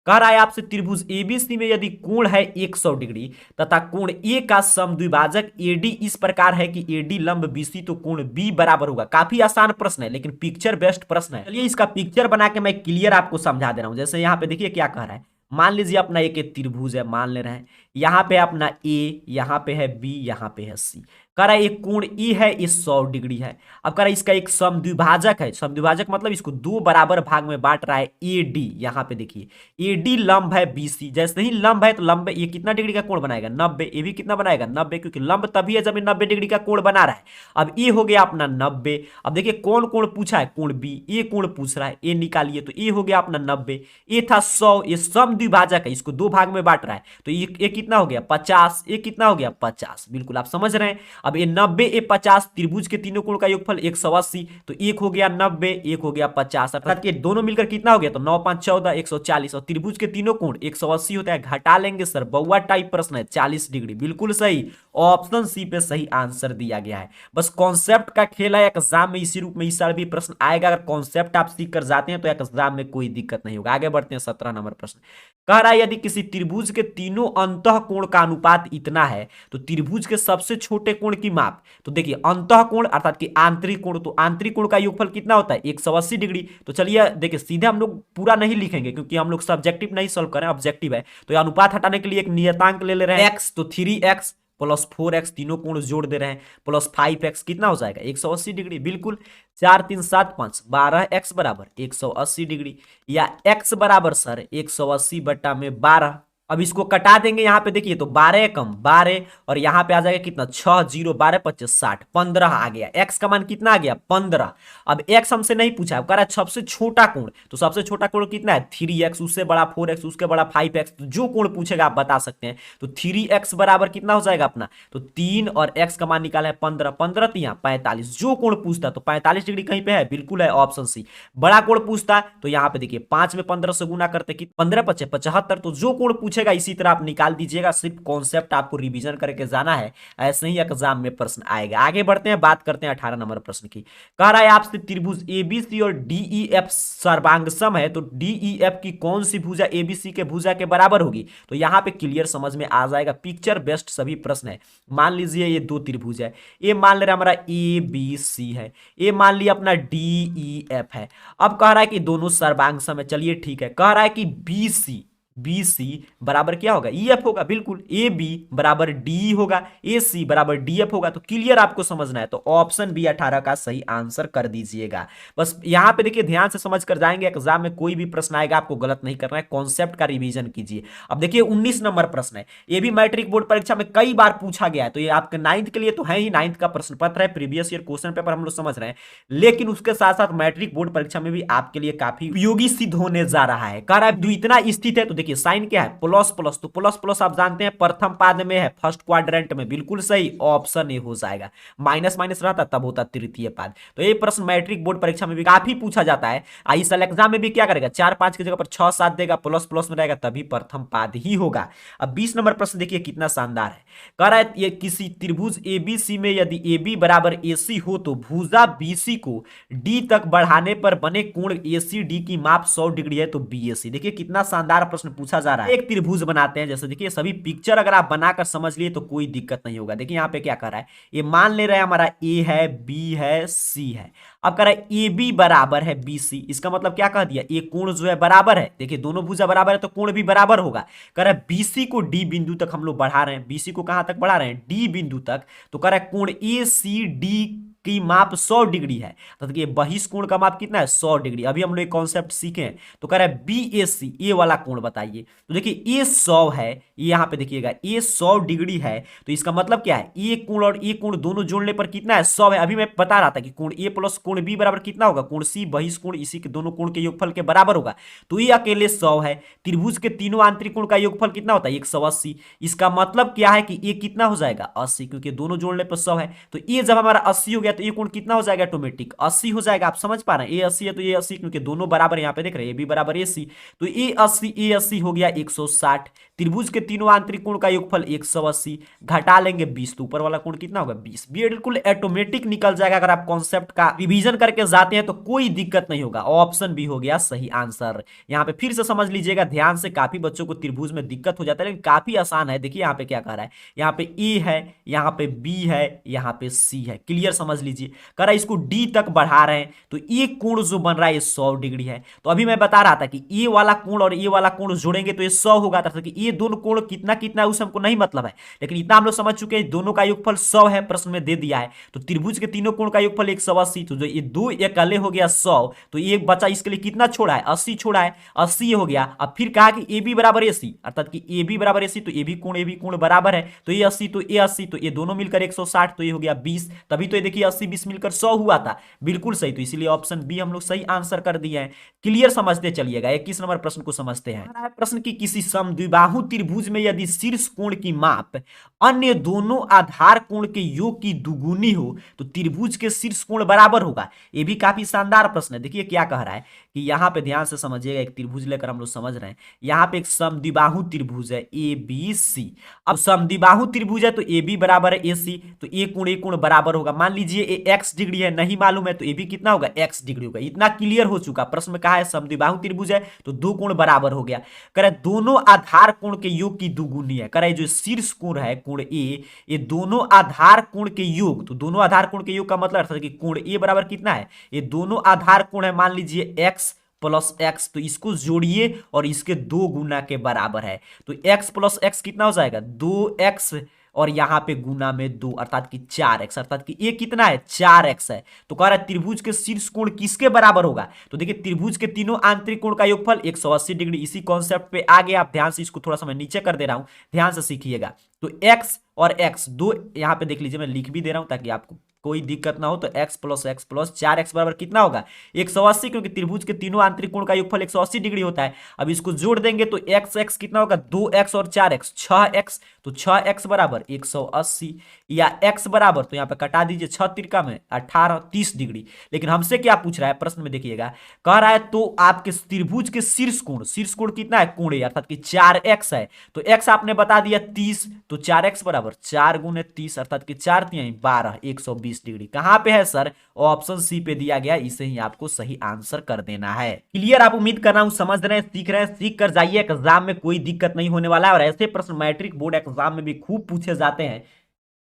कह रहा है आपसे त्रिभुज एबीसी में यदि कोण है 100 डिग्री तथा कोण ए का समद्विभाजक एडी इस प्रकार है कि एडी लंब बीसी, तो कोण बी बराबर होगा। काफी आसान प्रश्न है, लेकिन पिक्चर बेस्ड प्रश्न है। चलिए इसका पिक्चर बना के मैं क्लियर आपको समझा दे रहा हूं। जैसे यहाँ पे देखिए क्या कह रहा है, मान लीजिए अपना एक त्रिभुज है, मान ले रहे हैं। यहाँ पे अपना ए, यहाँ पे है बी, यहाँ पे है सी। कह रहा है एक कोण ई है, ये 100 डिग्री है। अब कह रहा है इसका एक समद्विभाजक है। समद्विभाजक मतलब इसको दो बराबर भाग में बांट रहा है ए डी। यहाँ पे देखिए एडी लंब है बीसी। जैसे ही लंब है तो लंब ये कितना डिग्री का कोण बनाएगा, 90। ये भी कितना बनाएगा, 90, क्योंकि लंब तभी है जब ये 90 डिग्री का कोण बना रहा है। अब ये हो गया अपना 90। अब देखिए कौन कोण पूछा है, कोण बी। ये कोण पूछ रहा है, ये निकालिए, तो ये हो गया अपना 90। ये था 100, ये समद्विभाजक है, इसको दो भाग में बांट रहा है। तो ये कितना हो गया 50, ये कितना हो गया 50। बिल्कुल आप समझ रहे हैं। अब ये 90 ये 50, त्रिभुज के तीनों कोण का योगफल 180। तो एक हो गया 90, एक हो गया 50, अर्थात कि दोनों मिलकर कितना हो गया, तो 9 5 14, 140। और त्रिभुज के तीनों कोण 180 होता है, घटा लेंगे सर, बउआ टाइप प्रश्न है, 40 डिग्री। बिल्कुल सही, ऑप्शन सी पे सही आंसर दिया गया है। बस कॉन्सेप्ट का खेल है, एग्जाम में इसी रूप में इस साल भी प्रश्न आएगा। अगर कॉन्सेप्ट आप सीख कर जाते हैं तो एग्जाम में कोई दिक्कत नहीं होगा। आगे बढ़ते हैं 17 नंबर प्रश्न। कह रहा है यदि किसी त्रिभुज के तीनों अंतः कोण का अनुपात इतना है तो त्रिभुज के सबसे छोटे कोण की माप। तो देखिए अंतः कोण अर्थात कि आंतरिक कोण, तो आंतरिक कोण का योगफल कितना होता है 180 डिग्री। तो चलिए देखिए सीधे हम लोग पूरा नहीं लिखेंगे, क्योंकि हम लोग सब्जेक्टिव नहीं सॉल्व करें, ऑब्जेक्टिव है। तो ये अनुपात हटाने के लिए एक नियतांक ले रहे हैं x, तो 3x प्लस 4x, तीनों कोण जोड़ दे रहे हैं, प्लस 5x कितना हो जाएगा 180 डिग्री। बिल्कुल 4 3 7 5 12x बराबर 180 डिग्री, या x बराबर सर 180 बटा में 12। अब इसको कटा देंगे, यहाँ पे देखिए तो 12 कम 12 और यहाँ पे आ जाएगा कितना 6 0 12 25 60, 15 आ गया। x का मान कितना आ गया 15। अब x हमसे नहीं पूछा है, कह रहा है सबसे छोटा कोण। तो सबसे छोटा कोण कितना है 3x, उससे बड़ा 4x, उसके बड़ा 5x। तो जो कोण पूछेगा आप बता सकते हैं। तो 3x बराबर कितना हो जाएगा अपना, तो 3 और x का मान निकाला है 15, 15 तो यहाँ 45। जो कोण पूछता तो 45 डिग्री कहीं पे है, बिल्कुल है ऑप्शन सी। बड़ा कोण पूछता तो यहाँ पे देखिए 5 में 15 से गुना करते कि 15 5 75। तो जो कोण पूछेगा इसी तरह आप निकाल दीजिएगा। सिर्फ कॉन्सेप्ट आपको रिवीजन करके जाना है, ऐसे ही एग्जाम में प्रश्न आएगा। आगे बढ़ते हैं, बात करते हैं 18 नंबर प्रश्न की। कह रहा है आपसे त्रिभुज एबीसी और डीईएफ सर्वांगसम है, तो डीईएफ की कौन सी भुजा एबीसी के भुजा के बराबर होगी। तो यहां पे क्लियर समझ में आ जाएगा, पिक्चर बेस्ड सभी प्रश्न है। मान लीजिए ये दो त्रिभुज है, ये मान ले रहा हमारा ए बी सी है, ये मान लिया अपना डीईएफ है। अब कह रहा है कि दोनों सर्वांगसम है, चलिए ठीक है। कह रहा है कि बीसी बी सी बराबर क्या होगा, ई एफ होगा, बिल्कुल ए बी बराबर डी होगा, ए सी बराबर डी एफ होगा। तो क्लियर आपको समझना है तो ऑप्शन बी 18 का सही आंसर कर दीजिएगा। बस यहां पे देखिए ध्यान से समझ कर जाएंगे, एग्जाम में कोई भी प्रश्न आएगा आपको गलत नहीं करना है, कॉन्सेप्ट का रिवीजन कीजिए। अब देखिए 19 नंबर प्रश्न है, ये भी मैट्रिक बोर्ड परीक्षा में कई बार पूछा गया है, तो ये आपके 9th के लिए तो है ही, 9th का प्रश्न पत्र है, प्रीवियस ईयर क्वेश्चन पेपर हम लोग समझ रहे हैं, लेकिन उसके साथ साथ मैट्रिक बोर्ड परीक्षा में भी आपके लिए काफी उपयोगी सिद्ध होने जा रहा है। कह रहा है इतना स्थित है, तो देखिए साइन क्या है, प्लस प्लस, तो प्लस प्लस आप जानते हैं प्रथम पाद में है, फर्स्ट क्वाड्रेंट में, बिल्कुल सही, ऑप्शन ए हो जाएगा। माइनस माइनस रहता तब होता तृतीय पाद। तो ये प्रश्न मैट्रिक बोर्ड परीक्षा में भी काफी पूछा जाता है। इस एग्जाम में भी क्या करेगा, 4 5 की जगह पर 6 7 देगा, प्लस प्लस में रहेगा तभी प्रथम पाद ही होगा। अब 20 नंबर प्रश्न देखिए कितना शानदार है। कह रहा है ये किसी त्रिभुज एबीसी में यदि AB बराबर AC हो तो भुजा BC को D तक बढ़ाने पर बने कोण ACD की माप 100 डिग्री है तो BAC। देखिए कितना शानदार प्रश्न पूछा जा रहा है। एक त्रिभुज बनाते हैं, जैसे देखिए सभी पिक्चर अगर आप बनाकर समझ लिए तो कोई दिक्कत नहीं होगा। देखिए यहाँ पे क्या कर रहा है, ये मान ले रहे हैं हमारा A है, B है, C है। अब कह रहा है AB बराबर है BC, इसका मतलब क्या कह दिया, ये कोण जो है बराबर है। देखिए दोनों भुजा बराबर है तो कोण भी बराबर होगा। कह रहा है BC को D बिंदु तक हम लोग बढ़ा रहे हैं, BC को कहां तक बढ़ा रहे हैं, D बिंदु तक। तो कह रहा है कोण ACD की माप 100 डिग्री है, तो देखिए बहिष्कोण का माप कितना है, 100 डिग्री। अभी हम लोग एक कॉन्सेप्ट सीखे हैं। तो कह रहा है BAC, ये वाला कोण बताइए। तो देखिए ये 100 है, ये यहां पे देखिएगा ये 100 डिग्री है, तो इसका मतलब क्या है, ये कोण और ये कोण दोनों जोड़ने पर कितना है, 100 है। अभी मैं बता रहा था कि कोण A प्लस कोण B बराबर कितना होगा, कोण C बहिष्कोण इसी के दोनों कोण के योगफल के बराबर होगा। तो ये अकेले 100 है। त्रिभुज के तीनों आंतरिक कोण का योगफल कितना होता है, 180। इसका मतलब क्या है कि ये कितना हो जाएगा, 80, क्योंकि दोनों जोड़ने पर 100 है। तो ये जब हमारा 80 हो गया तो ये कोण कितना हो जाएगा, ऑटोमेटिक 80 हो जाएगा। आप समझ पा रहे हैं, ये 80 है तो ये 80, क्योंकि दोनों बराबर यहाँ पे देख रहे हैं, ये भी बराबर AC, तो ये 80 हो गया 160। त्रिभुज के तीनों आंतरिक कोण का योगफल 180, घटा लेंगे 20, तो ऊपर वाला कोण कितना होगा, 20। बिल्कुल ऑटोमेटिक निकल जाएगा। अगर आप कॉन्सेप्ट का रिवीजन करके जाते हैं तो कोई दिक्कत नहीं होगा। ऑप्शन बी हो गया सही आंसर। यहाँ पे फिर से समझ लीजिएगा ध्यान से, काफी बच्चों को त्रिभुज में दिक्कत हो जाता है, लेकिन काफी आसान है। देखिए यहाँ पे क्या कह रहा है, यहाँ पे ए है, यहाँ पे बी है, यहाँ पे सी है, क्लियर समझ लीजिए। कह रहा है इसको डी तक बढ़ा रहे हैं, तो ये कोण जो बन रहा है ये 100 डिग्री है। तो अभी मैं बता रहा था कि ये वाला कोण और ये वाला कोण जोड़ेंगे तो ये 100 होगा, तो ये दोनों कोण कितना कितना है उसे हमको नहीं मतलब है, लेकिन इतना हम लोग समझ चुके हैं, दोनों का योगफल 100 है, प्रश्न में दे दिया है। तो त्रिभुज के तीनों कोण का योगफल 180, तो जो ये दो एकले हो गया 100, तो एक बचा इसके लिए कितना छोड़ा है, 80 छोड़ा है, 80 हो गया। अब फिर कहा कि AB बराबर AC, अर्थात कि AB बराबर AC, तो AB कोण बराबर है, तो ये 80 तो ये 80, तो ये दोनों मिलकर 160, तो ये हो गया 20। तभी तो ये देखिए 80 20 मिलकर 100 हुआ था, बिल्कुल सही। तो इसीलिए ऑप्शन बी हम लोग सही आंसर कर दिए हैं। क्लियर समझते चलिएगा। 21 नंबर प्रश्न को समझते हैं। प्रश्न की किसी समद्विबाहु त्रिभुज में यदि शीर्ष कोण की माप अन्य दोनों आधार कोण के योग की दुगुनी हो तो त्रिभुज के शीर्ष कोण बराबर होगा। यह भी काफी शानदार प्रश्न है। देखिए क्या कह रहा है कि यहां पे ध्यान से समझिएगा, एक त्रिभुज लेकर हम लोग समझ रहे हैं। यहां पे एक समद्विबाहु त्रिभुज है ABC। अब समद्विबाहु त्रिभुज है तो AB बराबर है AC, तो ए कोण बराबर होगा। मान लीजिए ये x डिग्री है, नहीं मालूम है, तो ये भी कितना होगा, x डिग्री होगा। इतना क्लियर हो चुका। प्रश्न में कहा है समद्विबाहु त्रिभुज है तो दो कोण बराबर हो गया। कह रहा है दोनों आधार कोण के योग की दुगुनी है। कह रहा है जो शीर्ष कोण है कोण A, ये दोनों आधार कोण के योग, तो दोनों आधार कोण के योग का मतलब अर्थात कि कोण A बराबर कितना है, ये दोनों आधार कोण है, मान लीजिए x प्लस एक्स, तो इसको जोड़िए और इसके 2 गुना के बराबर है। तो x प्लस एक्स कितना हो जाएगा, 2x, और यहां पे गुना में 2, अर्थात कि 4x, अर्थात कि ये कितना है, 4x है। तो कह रहा है त्रिभुज के शीर्ष कोण किसके बराबर होगा, तो देखिए त्रिभुज के तीनों आंतरिक कोण का योगफल 180 डिग्री। इसी कॉन्सेप्ट पे आगे आप ध्यान से, इसको थोड़ा सा मैं नीचे कर दे रहा हूं, ध्यान से सीखिएगा। तो x और x दो यहां पे देख लीजिए, मैं लिख भी दे रहा हूं ताकि आपको कोई दिक्कत ना हो। तो x प्लस 4x बराबर कितना होगा, 180, क्योंकि त्रिभुज के तीनों आंतरिक कोण का योगफल 180 डिग्री होता है। अब इसको जोड़ देंगे तो x कितना होगा, 2x और 4x 6x, तो 6x बराबर 180, या x बराबर, तो यहाँ पे कटा दीजिए 6 तिरका में 18 30 डिग्री। लेकिन हमसे क्या पूछ रहा है प्रश्न में, देखिएगा कह रहा है तो आपके त्रिभुज के शीर्ष कोण कितना है, कोण A, अर्थात कि 4x है। तो x आपने बता दिया 30, तो 4x बराबर 4 गुने 30, अर्थात कि 4 तिहाई 12, 120 डिग्री। कहां पे है सर, ऑप्शन सी पे दिया गया। इसे ही आपको सही आंसर कर देना है। क्लियर, आप उम्मीद कर रहा हूं समझ रहे हैं, सीख रहे हैं, सीख कर जाइए। एग्जाम में कोई दिक्कत नहीं होने वाला है, और ऐसे प्रश्न मैट्रिक बोर्ड एग्जाम में भी खूब पूछे जाते हैं।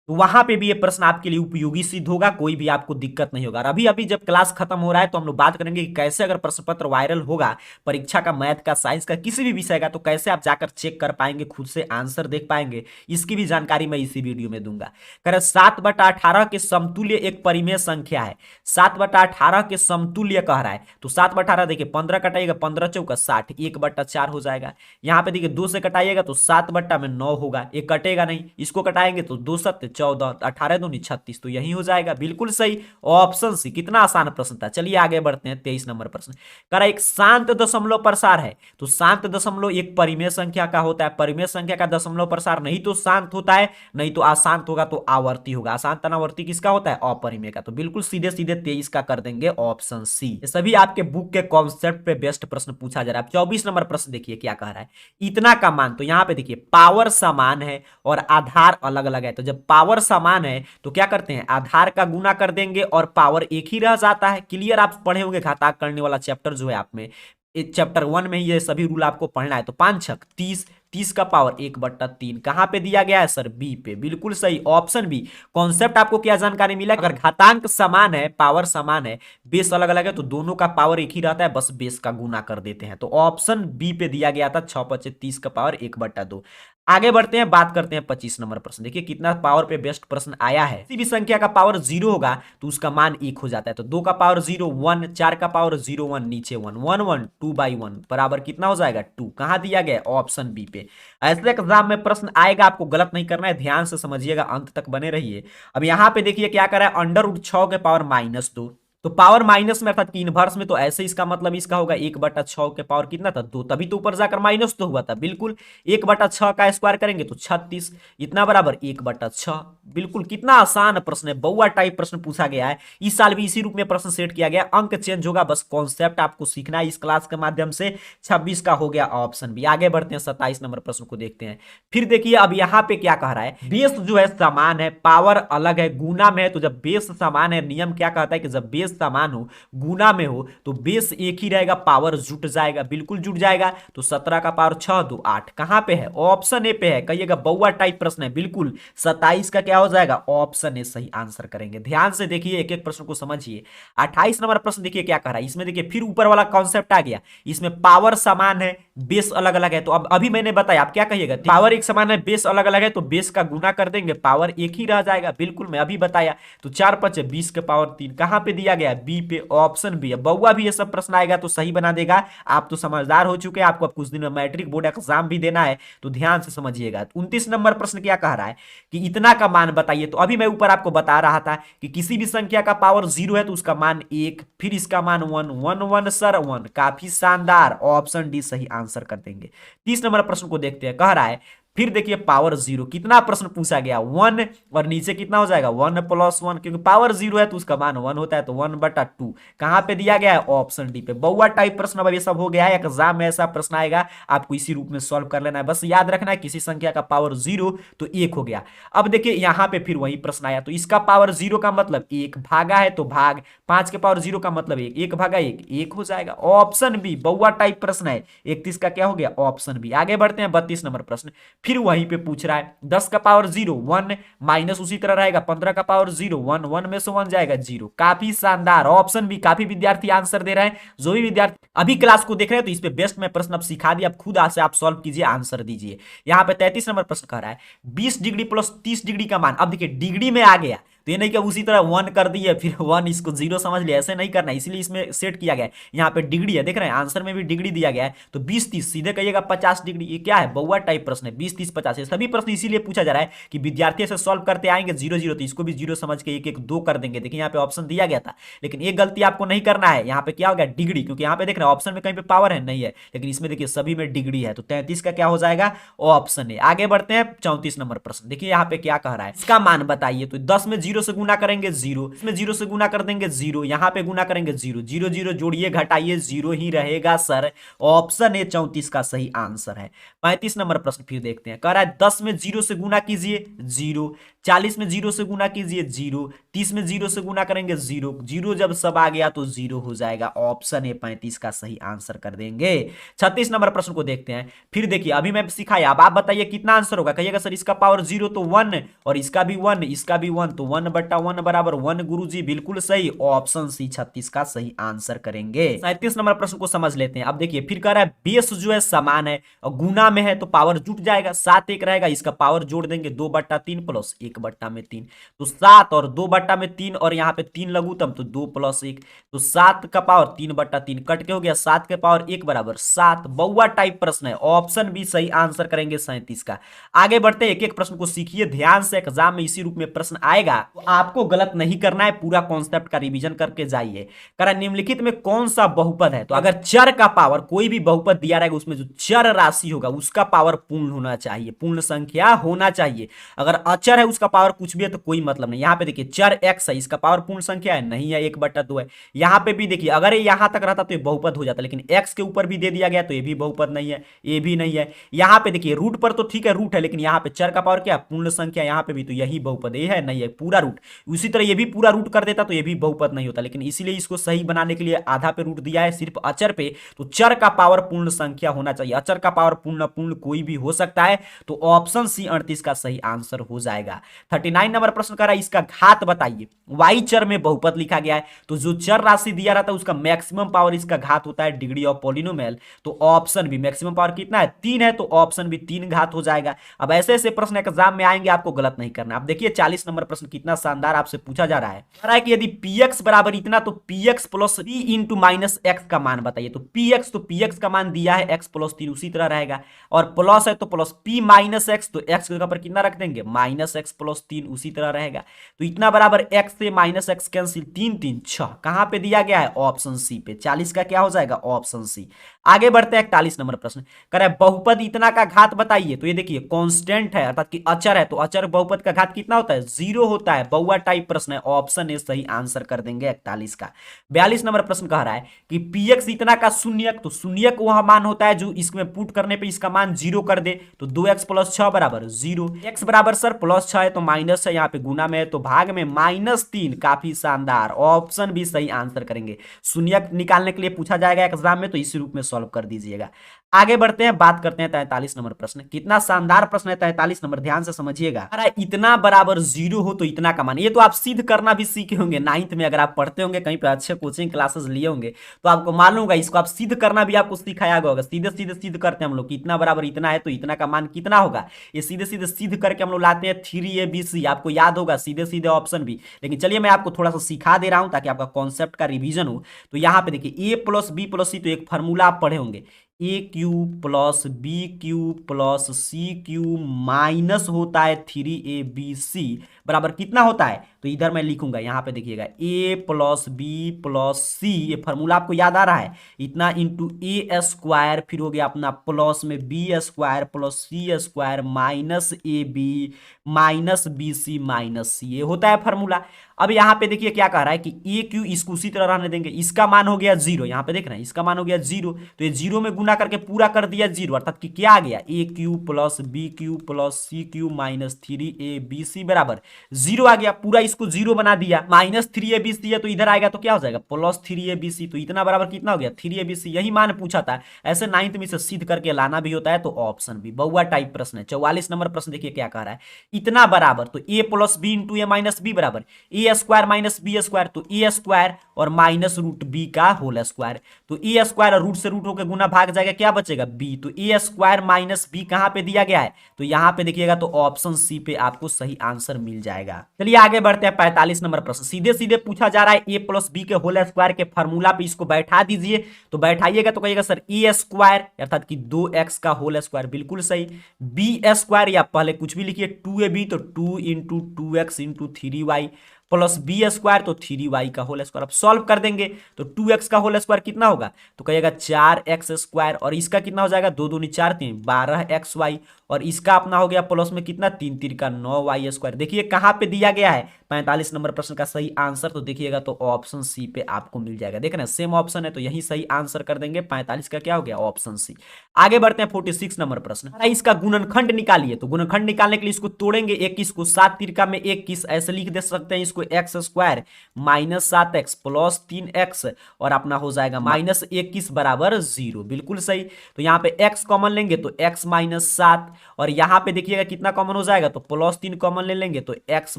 तो वहां पे भी ये प्रश्न आपके लिए उपयोगी सिद्ध होगा, कोई भी आपको दिक्कत नहीं होगा। और अभी अभी जब क्लास खत्म हो रहा है तो हम लोग बात करेंगे कि कैसे अगर प्रश्न पत्र वायरल होगा परीक्षा का, मैथ का, साइंस का, किसी भी विषय का, तो कैसे आप जाकर चेक कर पाएंगे, खुद से आंसर देख पाएंगे, इसकी भी जानकारी मैं इसी वीडियो में दूंगा। कह 7/18 के समतुल्य एक परिमेय संख्या है। 7/18 के समतुल्य कह रहा है, तो 7/18 देखिए 15 कटाइएगा, 15 चौका 60, 1/4 हो जाएगा। यहाँ पे देखिए 2 से कटाइएगा तो 7/9 होगा, ये कटेगा नहीं, इसको कटाएंगे तो 2 7 14, 18 दूनी 36, तो यही हो जाएगा, बिल्कुल सही, ऑप्शन सी। कितना आसान प्रश्न था। चलिए आगे बढ़ते हैं। 23 नंबर प्रश्न कह रहा एक शांत दशमलव प्रसार है, तो शांत दशमलव एक परिमेय संख्या का होता है। परिमेय संख्या का दशमलव प्रसार नहीं तो शांत होता है, नहीं तो अशांत होगा तो आवर्ती होगा। अशांत अनावर्ती किसका होता है? अपरिमेय का। तो बिल्कुल सीधे सीधे 23 का कर देंगे ऑप्शन सी। ये सभी आपके बुक के कॉन्सेप्ट पे बेस्ट प्रश्न पूछा जा रहा है। 24 नंबर प्रश्न देखिए क्या कह रहा है, इतना का मान, तो यहां पे देखिए पावर समान है और आधार अलग अलग है। तो जब पावर समान है तो क्या करते हैं, आधार का गुना कर देंगे और पावर एक ही रह जाता है। क्लियर, आप पढ़े होंगे घातांक करने वाला चैप्टर जो है आप में, चैप्टर 1 में ही ये सभी रूल आपको पढ़ना है। तो 5 छक 30, 30 का पावर 1/3 कहां पे दिया गया है सर? बी पे। बिल्कुल सही, ऑप्शन बी। कॉन्सेप्ट आपको क्या जानकारी मिला? अगर घातांक समान है, पावर समान है, बेस अलग अलग है, तो दोनों का पावर एक ही रहता है, बस बेस का गुना कर देते हैं। तो ऑप्शन बी पे दिया गया था 6 × 30 का पावर 1/2। आगे बढ़ते हैं, बात करते हैं 25 नंबर प्रश्न। देखिए कितना पावर पे बेस्ट प्रश्न आया है। किसी भी संख्या का पावर 0 होगा तो उसका मान 1 हो जाता है। तो 2 का पावर 0 1, 4 का पावर 0 1, नीचे 1 1 1, 2/1 बराबर कितना हो जाएगा? 2। कहां दिया गया? ऑप्शन बी पे। ऐसे एग्जाम में प्रश्न आएगा, आपको गलत नहीं करना है, ध्यान से समझिएगा, अंत तक बने रहिए। अब यहां पे देखिए क्या कर रहा है, √6 के पावर -2, तो पावर माइनस में अर्थात कि इनवर्स में, तो ऐसे इसका मतलब इसका होगा 1/6 के पावर कितना था? 2, तभी तो ऊपर जाकर माइनस तो हुआ था। बिल्कुल, 1/6 का स्क्वायर करेंगे तो 36, इतना बराबर 1/6। बिल्कुल, कितना आसान प्रश्न है, बउआ टाइप प्रश्न पूछा गया है। इस साल भी इसी रूप में प्रश्न सेट किया गया, अंक चेंज होगा, बस कॉन्सेप्ट आपको सीखना है इस क्लास के माध्यम से। 26 का हो गया ऑप्शन भी। आगे बढ़ते हैं, 27 नंबर प्रश्न को देखते हैं। फिर देखिए अब यहां पे क्या कह रहा है, बेस जो है समान है, पावर अलग है, गुना में है। तो जब बेस समान है, नियम क्या कहता है कि जब बेस समान हो, गुना में हो, तो बेस एक ही रहेगा, पावर जुट जाएगा, बिल्कुल जुट जाएगा। तो 17 का पावर 6 2 8 कहां पे है? ऑप्शन ए पे है। कहिएगा बउआ टाइप प्रश्न है। बिल्कुल 27 का क्या हो जाएगा? ऑप्शन ए सही आंसर करेंगे। ध्यान से देखिए, एक एक प्रश्न को समझिए। 28 नंबर प्रश्न देखिए क्या कह रहा है, इसमें देखिए फिर ऊपर वाला कॉन्सेप्ट आ गया। इसमें पावर समान है, बेस अलग अलग है। तो अब अभी मैंने बताया, आप क्या कहिएगा, पावर एक समान है, बेस अलग अलग है, तो बेस का गुना कर देंगे, पावर एक ही रह जाएगा। बिल्कुल, मैं अभी बताया। तो 4 5 20 के पावर 3 कहां पे दिया गया? बी पे, ऑप्शन बी है। बउआ भी ये सब प्रश्न आएगा तो सही बना देगा। आप तो समझदार हो चुके हैं, आपको अब कुछ दिन में मैट्रिक बोर्ड एग्जाम भी देना है, तो ध्यान से समझिएगा। 29 नंबर प्रश्न क्या कह रहा है कि इतना का मान बताइए। तो अभी मैं ऊपर आपको बता रहा था कि किसी भी संख्या का पावर 0 है तो उसका मान 1, फिर इसका मान 1 1 1 सर 1। काफी शानदार, ऑप्शन डी सही आंसर कर देंगे। 30 नंबर प्रश्न को देखते हैं। कह रहा है फिर देखिए पावर 0, कितना प्रश्न पूछा गया? 1, और नीचे कितना हो जाएगा? 1 + 1, क्योंकि पावर 0 है तो उसका मान 1 होता है, तो 1/2 कहां पे दिया गया है? ऑप्शन डी पे। बउआ टाइप प्रश्न अब ये सब हो गया है, एग्जाम में ऐसा प्रश्न आएगा, आपको इसी रूप में सॉल्व कर लेना है। बस याद रखना है किसी संख्या का पावर 0 तो 1 हो गया। अब देखिए यहां पे फिर वही प्रश्न आया, तो इसका पावर 0 का मतलब 1, भागा है तो भाग, 5 के पावर 0 का मतलब 1, 1 भागा 1 1 हो जाएगा। ऑप्शन बी बउआ टाइप प्रश्न है। 31 का क्या हो गया? Option B. आगे बढ़ते हैं, 32 नंबर प्रश्न फिर वहीं पे पूछ रहा है। 10 का पावर 0 1, माइनस उसी तरह रहेगा। 15 का पावर 0 1 1 में से 1 जाएगा 0। काफी शानदार, ऑप्शन बी। काफी विद्यार्थी आंसर दे रहे हैं। जो भी विद्यार्थी अभी क्लास को देख रहे हैं तो इस पे बेस्ट में प्रश्न अब सिखा दिया, अब खुद से आप सॉल्व कीजिए, आंसर दीजिए। यहां पे 33 नंबर प्रश्न कह रहा है 20 डिग्री + 30 डिग्री का मान। अब देखिए डिग्री में आ गया, तो ये नहीं कि उसी तरह 1 कर दिए फिर 1 इसको 0 समझ लिया, ऐसे नहीं करना, इसलिए इसमें सेट किया गया है। यहाँ पे डिग्री है, देख रहे हैं आंसर में भी डिग्री दिया गया है। तो 20 30 सीधे कहिएगा 50 डिग्री। ये क्या है? बउआ टाइप प्रश्न है। 20 30 50 सभी प्रश्न इसीलिए पूछा जा रहा है कि विद्यार्थी से सॉल्व करते आएंगे 0 0, तो इसको भी 0 समझ के 1 1 2 कर देंगे। देखिए यहाँ पे ऑप्शन दिया गया था, लेकिन एक गलती आपको नहीं करना है। यहाँ पे क्या हो गया? डिग्री, क्योंकि यहाँ पे देख रहे हैं ऑप्शन में कहीं पे पावर है नहीं है, लेकिन इसमें देखिए सभी में डिग्री है। तो 33 का क्या हो जाएगा? ऑप्शन है। आगे बढ़ते हैं, 34 नंबर प्रश्न देखिए यहाँ पे क्या कह रहा है, इसका मान बताइए। तो 10 में 0 जीरो से गुना करेंगे जीरो, इसमें जीरो से गुना कर देंगे जीरो, यहां पे गुना करेंगे जीरो, जीरो जीरो जोड़िए घटाइए जीरो ही रहेगा सर। ऑप्शन ए 34 का सही आंसर है। 35 नंबर प्रश्न फिर देखते हैं, कह रहा है 10 में जीरो से गुना कीजिए जीरो, 40 में जीरो से गुना कीजिए जीरो, 30 में जीरो से गुना करेंगे जीरो, जीरो जब सब आ गया तो जीरो हो जाएगा। ऑप्शन ए 35 का सही आंसर कर देंगे। 36 नंबर प्रश्न को देखते हैं। फिर देखिए अभी मैं सिखाया, अब आप बताइए कितना आंसर होगा। कहिएगा सर इसका पावर जीरो तो वन, और इसका भी वन, इसका भी वन, तो वन बट्टा वन बराबर वन। गुरुजी बिल्कुल सही, ऑप्शन सी 36 का सही आंसर करेंगे। 37 नंबर प्रश्न को समझ लेते हैं। अब देखिए फिर कह रहा है बेस जो है समान है और गुना में है तो पावर जुट जाएगा, 7 1 रहेगा, इसका पावर जोड़ देंगे 2/3 प्लस 1/3, तो 7 और 2/3 और यहाँ पे 3 लघुत्तम तो 2 + 1, तो 7 का पावर 3/3 कट के हो गया, 7 के पावर 1 बराबर 7। बउआ टाइप प्रश्न है, ऑप्शन भी सही आंसर करेंगे 37 का। आगे बढ़ते एक एक प्रश्न को सीखिए ध्यान से, एग्जाम में इसी रूप में प्रश्न आएगा तो आपको गलत नहीं करना है, पूरा कॉन्सेप्ट का रिवीजन करके जाइए। करा निम्नलिखित में कौन सा बहुपद है, तो अगर चर का पावर, कोई भी बहुपद दिया रहेगा उसमें जो चर राशि होगा उसका पावर पूर्ण होना चाहिए, पूर्ण संख्या होना चाहिए। अगर अचर है उसका पावर कुछ भी है तो कोई मतलब नहीं। यहाँ पे देखिए चर x है, इसका पावर पूर्ण संख्या है नहीं है, 1/2 है। यहाँ पे भी देखिए अगर ये यहां तक रहता तो ये बहुपद हो जाता, लेकिन x के ऊपर भी दे दिया गया तो ये भी बहुपद नहीं है, ये भी नहीं है। यहाँ पे देखिए रूट पर तो ठीक है रूट है, लेकिन यहाँ पे चर का पावर क्या पूर्ण संख्या, यहाँ पे भी तो यही बहुपद, ये है नहीं है पूरा रूट। उसी तरह ये भी पूरा रूट कर देता तो ये भी बहुपद नहीं होता, लेकिन इसीलिए इसको सही बनाने के लिए आधा पे रूट दिया है सिर्फ अचर पे। तो चर का पावर पूर्ण संख्या होना चाहिए, अचर का पावर पूर्ण पूर्ण कोई भी हो सकता है, तो ऑप्शन सी 38 का सही आंसर हो जाएगा। 39 नंबर प्रश्न कर रहा है इसका घात बताइए। वाई चर में बहुपद लिखा गया है, तो जो चर राशि दिया रहता है उसका मैक्सिमम पावर इसका घात होता है डिग्री ऑफ पॉलिनोमियल, तो ऑप्शन भी मैक्सिमम पावर कितना है 3 है, तो ऑप्शन भी 3 घात हो जाएगा। अब ऐसे ऐसे प्रश्न एग्जाम में आएंगे, आपको गलत नहीं करना। अब देखिए 40 नंबर प्रश्न कितना शानदार आपसे पूछा जा रहा है, कह रहा है कि यदि px बराबर इतना तो px plus p into minus x का मान बताइए। तो px का मान दिया है x प्लस 3 उसी तरह रहेगा, और प्लस है तो प्लस p माइनस एक्स, तो x की जगह पर कितना रख देंगे माइनस एक्स प्लस 3 उसी तरह रहेगा। तो इतना बराबर x से माइनस एक्स कैंसिल, 3 3 6, कहां पे दिया गया है ऑप्शन सी पे। 40 का क्या हो जाएगा ऑप्शन सी। आगे बढ़ते हैं 41 नंबर प्रश्न, कह रहा है बहुपद इतना का घात बताइए। तो ये देखिए कांस्टेंट है अर्थात कि अचर है, तो अचर बहुपद का घात कितना होता है 0 होता है। बउआ टाइप प्रश्न है, ऑप्शन ए सही आंसर कर देंगे 41 का। 42 नंबर प्रश्न कह रहा है कि px इतना का शून्यक, तो शून्यक वह मान होता है जो इसमें पुट करने पे इसका मान 0 कर दे। तो 2x प्लस 6 बराबर 0, x बराबर सर प्लस 6 है तो माइनस है, यहाँ पे गुना में है तो भाग में -3, काफी शानदार, ऑप्शन भी सही आंसर करेंगे। शून्यक निकालने के लिए पूछा जाएगा एग्जाम में, तो इसी रूप में सॉल्व कर दीजिएगा। आगे बढ़ते हैं, बात करते हैं 43 नंबर प्रश्न। कितना शानदार प्रश्न है 43 नंबर, ध्यान से समझिएगा। अरे इतना बराबर 0 हो तो इतना का मान, ये तो आप सिद्ध करना भी सीखे होंगे 9th में, अगर आप पढ़ते होंगे कहीं पे अच्छे कोचिंग क्लासेस लिए होंगे तो आपको मालूम होगा, इसको आप सिद्ध करना भी आपको सिखाया गया होगा। सीधे सीधे सिद्ध करते हैं हम लोग कि इतना बराबर इतना है तो इतना का मान कितना होगा, ये सीधे सीधे सिद्ध करके हम लोग लाते हैं 3abc, आपको याद होगा सीधे सीधे ऑप्शन भी। लेकिन चलिए मैं आपको थोड़ा सा सिखा दे रहा हूं ताकि आपका कॉन्सेप्ट का रिवीजन हो। तो यहाँ पे देखिए a plus B plus C, तो एक फॉर्मूला आप पढ़े होंगे, A cube plus B cube plus C cube minus होता है 3abc बराबर कितना होता है। तो इधर मैं लिखूंगा, यहाँ पे देखिएगा a प्लस बी प्लस सी, ये फॉर्मूला आपको याद आ रहा है, इतना इंटू ए स्क्वायर, फिर हो गया अपना प्लस में B square plus C square minus A B minus B C minus C, ये होता है फॉर्मूला। अब यहाँ पे देखिए क्या कह रहा है कि ए क्यू इसको उसी तरह रहने देंगे, इसका मान हो गया 0, यहाँ पे देख रहे हैं इसका मान हो गया 0, तो ये 0 में गुना करके पूरा कर दिया 0, अर्थात कि क्या आ गया A cube plus B cube plus C cube minus 3abc बराबर 0 आ गया। पूरा इसको 0 बना दिया, माइनस 3abc है तो इधर आएगा तो क्या हो जाएगा प्लस 3abc, तो इतना बराबर कितना हो गया 3abc, यही मान पूछा था। ऐसे 9th में से सिद्ध करके लाना भी होता है, तो ऑप्शन भी बउआ टाइप प्रश्न है। 44 नंबर प्रश्न देखिए क्या कह रहा है, इतना बराबर, तो a plus b into a minus b बराबर ए स्क्वायर माइनस बी स्क्वायर, तो ए स्क्वायर और माइनस रूट बी का होल स्क्वायर, तो ए स्क्वायर और रूट से रूट होकर गुना भाग जाएगा, क्या बचेगा बी, तो ए स्क्वायर माइनस बी कहां पे दिया गया है, तो यहां पे देखिएगा तो ऑप्शन सी पे आपको सही आंसर मिल जाएगा। चलिए आगे बढ़ते हैं 45 नंबर प्रश्न, सीधे सीधे पूछा जा रहा है ए प्लस बी के होल स्क्वायर के फॉर्मूला पे इसको बैठा दीजिए। तो बैठाइएगा तो कहिएगा सर ए स्क्वायर अर्थात कि 2x का होल स्क्वायर, बिल्कुल सही, बी स्क्वायर या पहले कुछ भी लिखिए 2ab, तो 2 into 2x into 3y plus B square, तो 3y का होल स्क्वायर। अब सॉल्व कर देंगे तो 2x का होल स्क्वायर कितना होगा, तो कहिएगा 4x स्क्वायर, और इसका कितना हो जाएगा 2 दूनी 4 3 12xy, और इसका अपना हो गया प्लस में कितना 3 3 का 9 y²। देखिए कहाँ पे दिया गया है 45 नंबर प्रश्न का सही आंसर, तो देखिएगा तो ऑप्शन सी पे आपको मिल जाएगा। देख रहे हैं सेम ऑप्शन है तो यही सही आंसर कर देंगे। 45 का क्या हो गया ऑप्शन सी। आगे बढ़ते हैं 46 नंबर प्रश्न। इसका गुणनखंड निकालिए, तो गुणनखंड निकालने के लिए इसको तोड़ेंगे 21 को, 7 तिरका में 21 ऐसे लिख दे सकते हैं इसको x² -7x प्लस 3x और अपना हो जाएगा -21 बराबर 0। बिल्कुल सही। तो यहाँ पे x कॉमन लेंगे तो x -7 और यहाँ पे देखिएगा कितना कॉमन हो जाएगा तो +3 कॉमन ले लेंगे तो x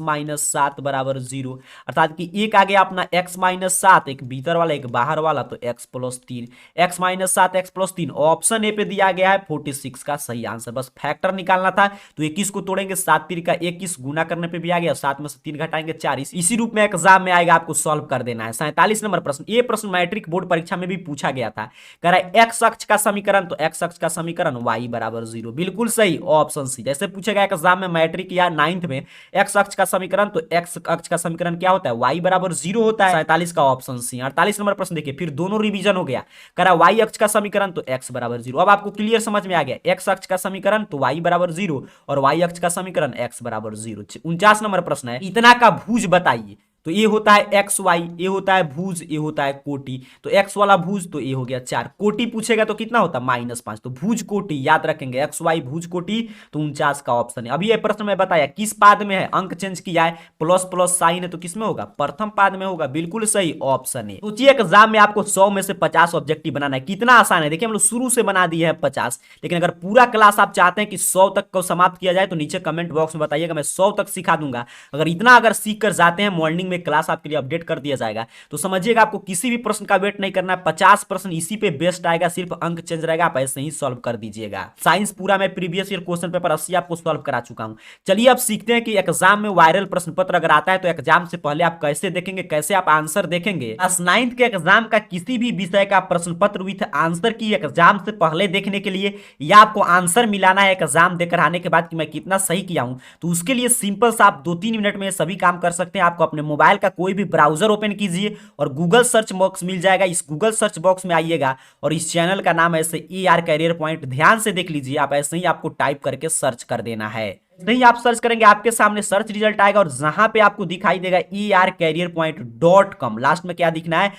-7 बराबर 0, अर्थात कि एक आ गया अपना x -7, एक भीतर वाला एक बाहर वाला, तो x + 3, x -7 x + 3 option A पे दिया गया है 46 का सही आंसर। बस फैक्टर निकालना था तो 21 को तोड़ेंगे 7 तिरका 21 गुना करने पे भी आ गया, 7 में से 3 घटाएंगे 4। इसी रूप में एग्जाम में आएगा, आपको सॉल्व कर देना है। 47 नंबर प्रश्न, ये प्रश्न मैट्रिक बोर्ड परीक्षा में भी पूछा गया था। कह रहा है x अक्ष का समीकरण, तो x अक्ष का समीकरण y बराबर 0। बिल्कुल सही ऑप्शन सी। जैसे पूछेगा एग्जाम में मैट्रिक या 9th में x अक्ष का समीकरण, तो x अक्ष का समीकरण क्या होता है y बराबर 0 होता है। 47 का ऑप्शन सी। 48 नंबर प्रश्न देखिए, फिर दोनों रिवीजन हो गया। कह रहा y अक्ष का समीकरण तो x बराबर 0। अब आपको क्लियर समझ में आ गया, x अक्ष का समीकरण तो y बराबर 0 और y अक्ष का समीकरण x बराबर 0। 49 नंबर प्रश्न है, इतना का भुज बताइए। तो ये होता है एक्स वाई, ये होता है भुज, ये होता है कोटि। तो एक्स वाला भुज तो ये हो गया 4, कोटि पूछेगा तो कितना होता है -5, तो भुज कोटि याद रखेंगे, एक्स वाई भुज कोटि। तो 49 का ऑप्शन है। अभी ये प्रश्न में बताया किस पाद में है, अंक चेंज किया है, प्लस प्लस साइन है तो किसमें होगा, प्रथम पाद में होगा। बिल्कुल सही ऑप्शन है। सोचिए एग्जाम में आपको 100 में से 50 ऑब्जेक्टिव बनाना है, कितना आसान है। देखिए हम लोग शुरू से बना दिए हैं 50, लेकिन अगर पूरा क्लास आप चाहते हैं कि 100 तक को समाप्त किया जाए तो नीचे कमेंट बॉक्स में बताइएगा, मैं 100 तक सिखा दूंगा। अगर इतना अगर सीख कर जाते हैं, मॉर्निंग में क्लास आपके लिए अपडेट कर दिया जाएगा, तो समझिएगा आपको किसी भी प्रश्न का वेट नहीं करना है। 50 प्रश्न इसी पे बेस्ड आएगा, सिर्फ अंक चेंज रहेगा, आप ऐसे ही सॉल्व कर दीजिएगा। साइंस पूरा मैं प्रीवियस ईयर क्वेश्चन पेपर 80 आपको सॉल्व करा चुका हूं। चलिए अब सीखते हैं कि एग्जाम में वायरल प्रश्न पत्र अगर आता है तो एग्जाम से पहले आप कैसे देखेंगे, कैसे आप आंसर देखेंगे। क्लास 9th के एग्जाम का किसी भी विषय का प्रश्न पत्र विथ आंसर की एग्जाम से पहले देखने के लिए, या आपको आंसर मिलाना है एग्जाम देकर आने के बाद कि मैं कितना सही किया हूं, तो उसके लिए सिंपल सा आप 2-3 मिनट में सभी काम कर सकते हैं। आपको अपने मोबाइल का कोई भी ब्राउजर ओपन कीजिए और गूगल सर्च बॉक्स मिल जाएगा, इस गूगल सर्च बॉक्स में आइएगा और इस चैनल का नाम ऐसे ER कैरियर पॉइंट, ध्यान से देख लीजिए, आप ऐसे ही आपको टाइप करके सर्च कर देना है। नहीं आप सर्च करेंगे आपके सामने सर्च रिजल्ट आएगा और जहां पे आपको दिखाई देगा ercareerpoint.com, लास्ट में क्या दिखना है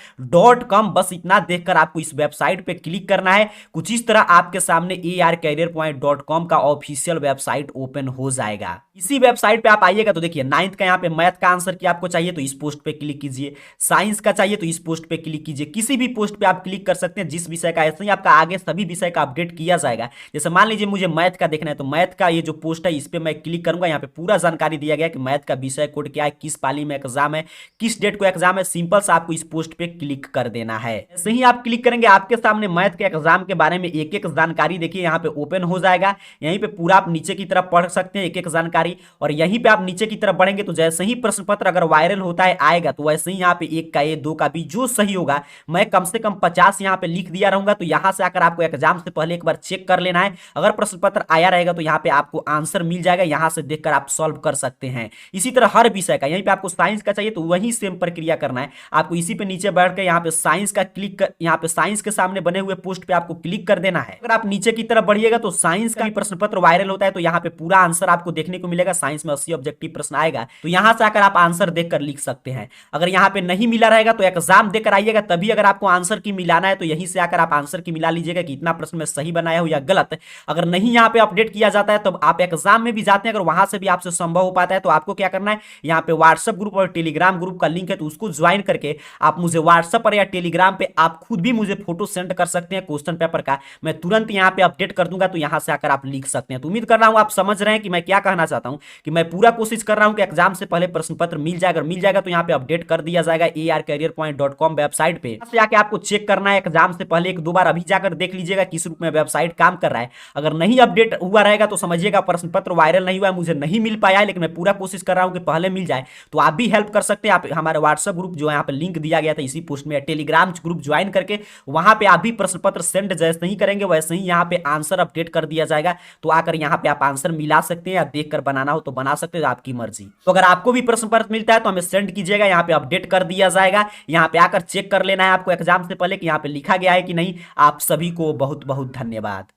.com, बस इतना देखकर आपको इस वेबसाइट पे क्लिक करना है। कुछ इस तरह आपके सामने ercareerpoint.com का ऑफिशियल वेबसाइट ओपन हो जाएगा। इसी वेबसाइट पे आप आइएगा तो देखिए 9th का यहाँ पे मैथ का आंसर की आपको चाहिए तो इस पोस्ट पे क्लिक कीजिए, साइंस का चाहिए तो इस पोस्ट पे क्लिक कीजिए, किसी भी पोस्ट पे आप क्लिक कर सकते हैं जिस विषय का, ऐसे ही आपका आगे सभी विषय का अपडेट किया जाएगा। जैसे मान लीजिए मुझे मैथ का देखना है तो मैथ का ये जो पोस्ट है इस पे मैं क्लिक करूंगा, यहाँ पे पूरा जानकारी दिया गया कि मैथ का विषय कोड क्या है, किस पाली में एग्जाम है, किस डेट को एग्जाम है। सिंपल सा आपको इस पोस्ट पे क्लिक कर देना है। ऐसे ही आप क्लिक करेंगे आपके सामने मैथ के एग्जाम के बारे में एक एक जानकारी देखिए यहाँ पे ओपन हो जाएगा। यहीं पे पूरा आप नीचे की तरफ पढ़ सकते हैं एक एक जानकारी, और यहीं पे आप नीचे की तरफ बढ़ेंगे तो जैसे ही प्रश्न पत्र अगर वायरल होता है आएगा तो वैसे ही यहाँ पे 1 का A 2 का B जो सही होगा, मैं कम से कम 50 यहाँ पे लिख दिया रहूंगा। तो यहाँ से आकर आपको एग्जाम से पहले एक बार चेक कर लेना है, अगर प्रश्न पत्र आया रहेगा तो यहाँ पे आपको आंसर मिल जाएगा, यहाँ से देखकर आप सॉल्व कर सकते हैं। इसी तरह हर विषय का, यहीं पे आपको साइंस का चाहिए तो वही सेम प्रक्रिया करना है। आपको इसी पे नीचे बैठ के यहाँ पे साइंस का क्लिक कर, यहाँ पे साइंस के सामने बने हुए पोस्ट पे आपको क्लिक कर देना है। अगर आप नीचे की तरफ बढ़िएगा तो साइंस का भी प्रश्न पत्र वायरल होता है, तो यहाँ पे पूरा आंसर आपको देखने को मिलेगा। साइंस में 80 ऑब्जेक्टिव प्रश्न आएगा, तो यहाँ से आकर आप आंसर देखकर लिख सकते हैं। अगर यहाँ पे नहीं मिला रहेगा तो एग्जाम देकर आइएगा, तभी अगर आपको आंसर की मिलाना है तो यहीं से आकर आप आंसर की मिला लीजिएगा कि इतना प्रश्न में सही बनाया हो या गलत। अगर नहीं यहाँ पे अपडेट किया जाता है तो आप एग्जाम में भी जाते हैं, अगर वहां से भी आपसे संभव हो पाता है तो आपको क्या करना है, यहाँ पे व्हाट्सएप ग्रुप और टेलीग्राम ग्रुप का लिंक है तो उसको ज्वाइन करके आप मुझे व्हाट्सएप पर या टेलीग्राम पे आप खुद भी मुझे फोटो सेंड कर सकते हैं क्वेश्चन पेपर का, मैं तुरंत यहाँ पे अपडेट कर दूंगा। तो यहाँ से आकर आप लिख सकते हैं। तो उम्मीद कर रहा हूं आप समझ रहे हैं कि मैं क्या कहना चाहता हूं, कि मैं पूरा कोशिश कर रहा हूं कि एग्जाम से पहले प्रश्न पत्र मिल जाए। अगर मिल जाएगा तो यहाँ पे अपडेट कर दिया जाएगा ercareerpoint.com वेबसाइट पे, से आके आपको चेक करना है एग्जाम से पहले 1-2 बार अभी जाकर देख लीजिएगा किस रूप में वेबसाइट काम कर रहा है। अगर नहीं अपडेट हुआ रहेगा तो समझिएगा प्रश्न पत्र वायरल नहीं हुआ है, मुझे नहीं मिल पाया है, लेकिन मैं पूरा कोशिश कर रहा हूं कि पहले मिल जाए। तो आप भी हेल्प कर सकते हैं, आप हमारे व्हाट्सएप ग्रुप जो यहाँ पे लिंक दिया गया था इसी पोस्ट में, टेलीग्राम ग्रुप ज्वाइन करके वहां पे आप भी प्रश्न पत्र सेंड जैसे ही करेंगे वैसे ही यहाँ पे आंसर अपडेट कर दिया जाएगा। तो आकर यहाँ पे आप आंसर मिला सकते हैं या देखकर बनाना हो तो बना सकते हैं, आपकी मर्जी। तो अगर आपको भी प्रश्न पत्र मिलता है तो हमें सेंड कीजिएगा, यहाँ पे अपडेट कर दिया जाएगा। यहाँ पे आकर चेक कर लेना है आपको एग्जाम से पहले कि यहाँ पे लिखा गया है कि नहीं। आप सभी को बहुत बहुत धन्यवाद।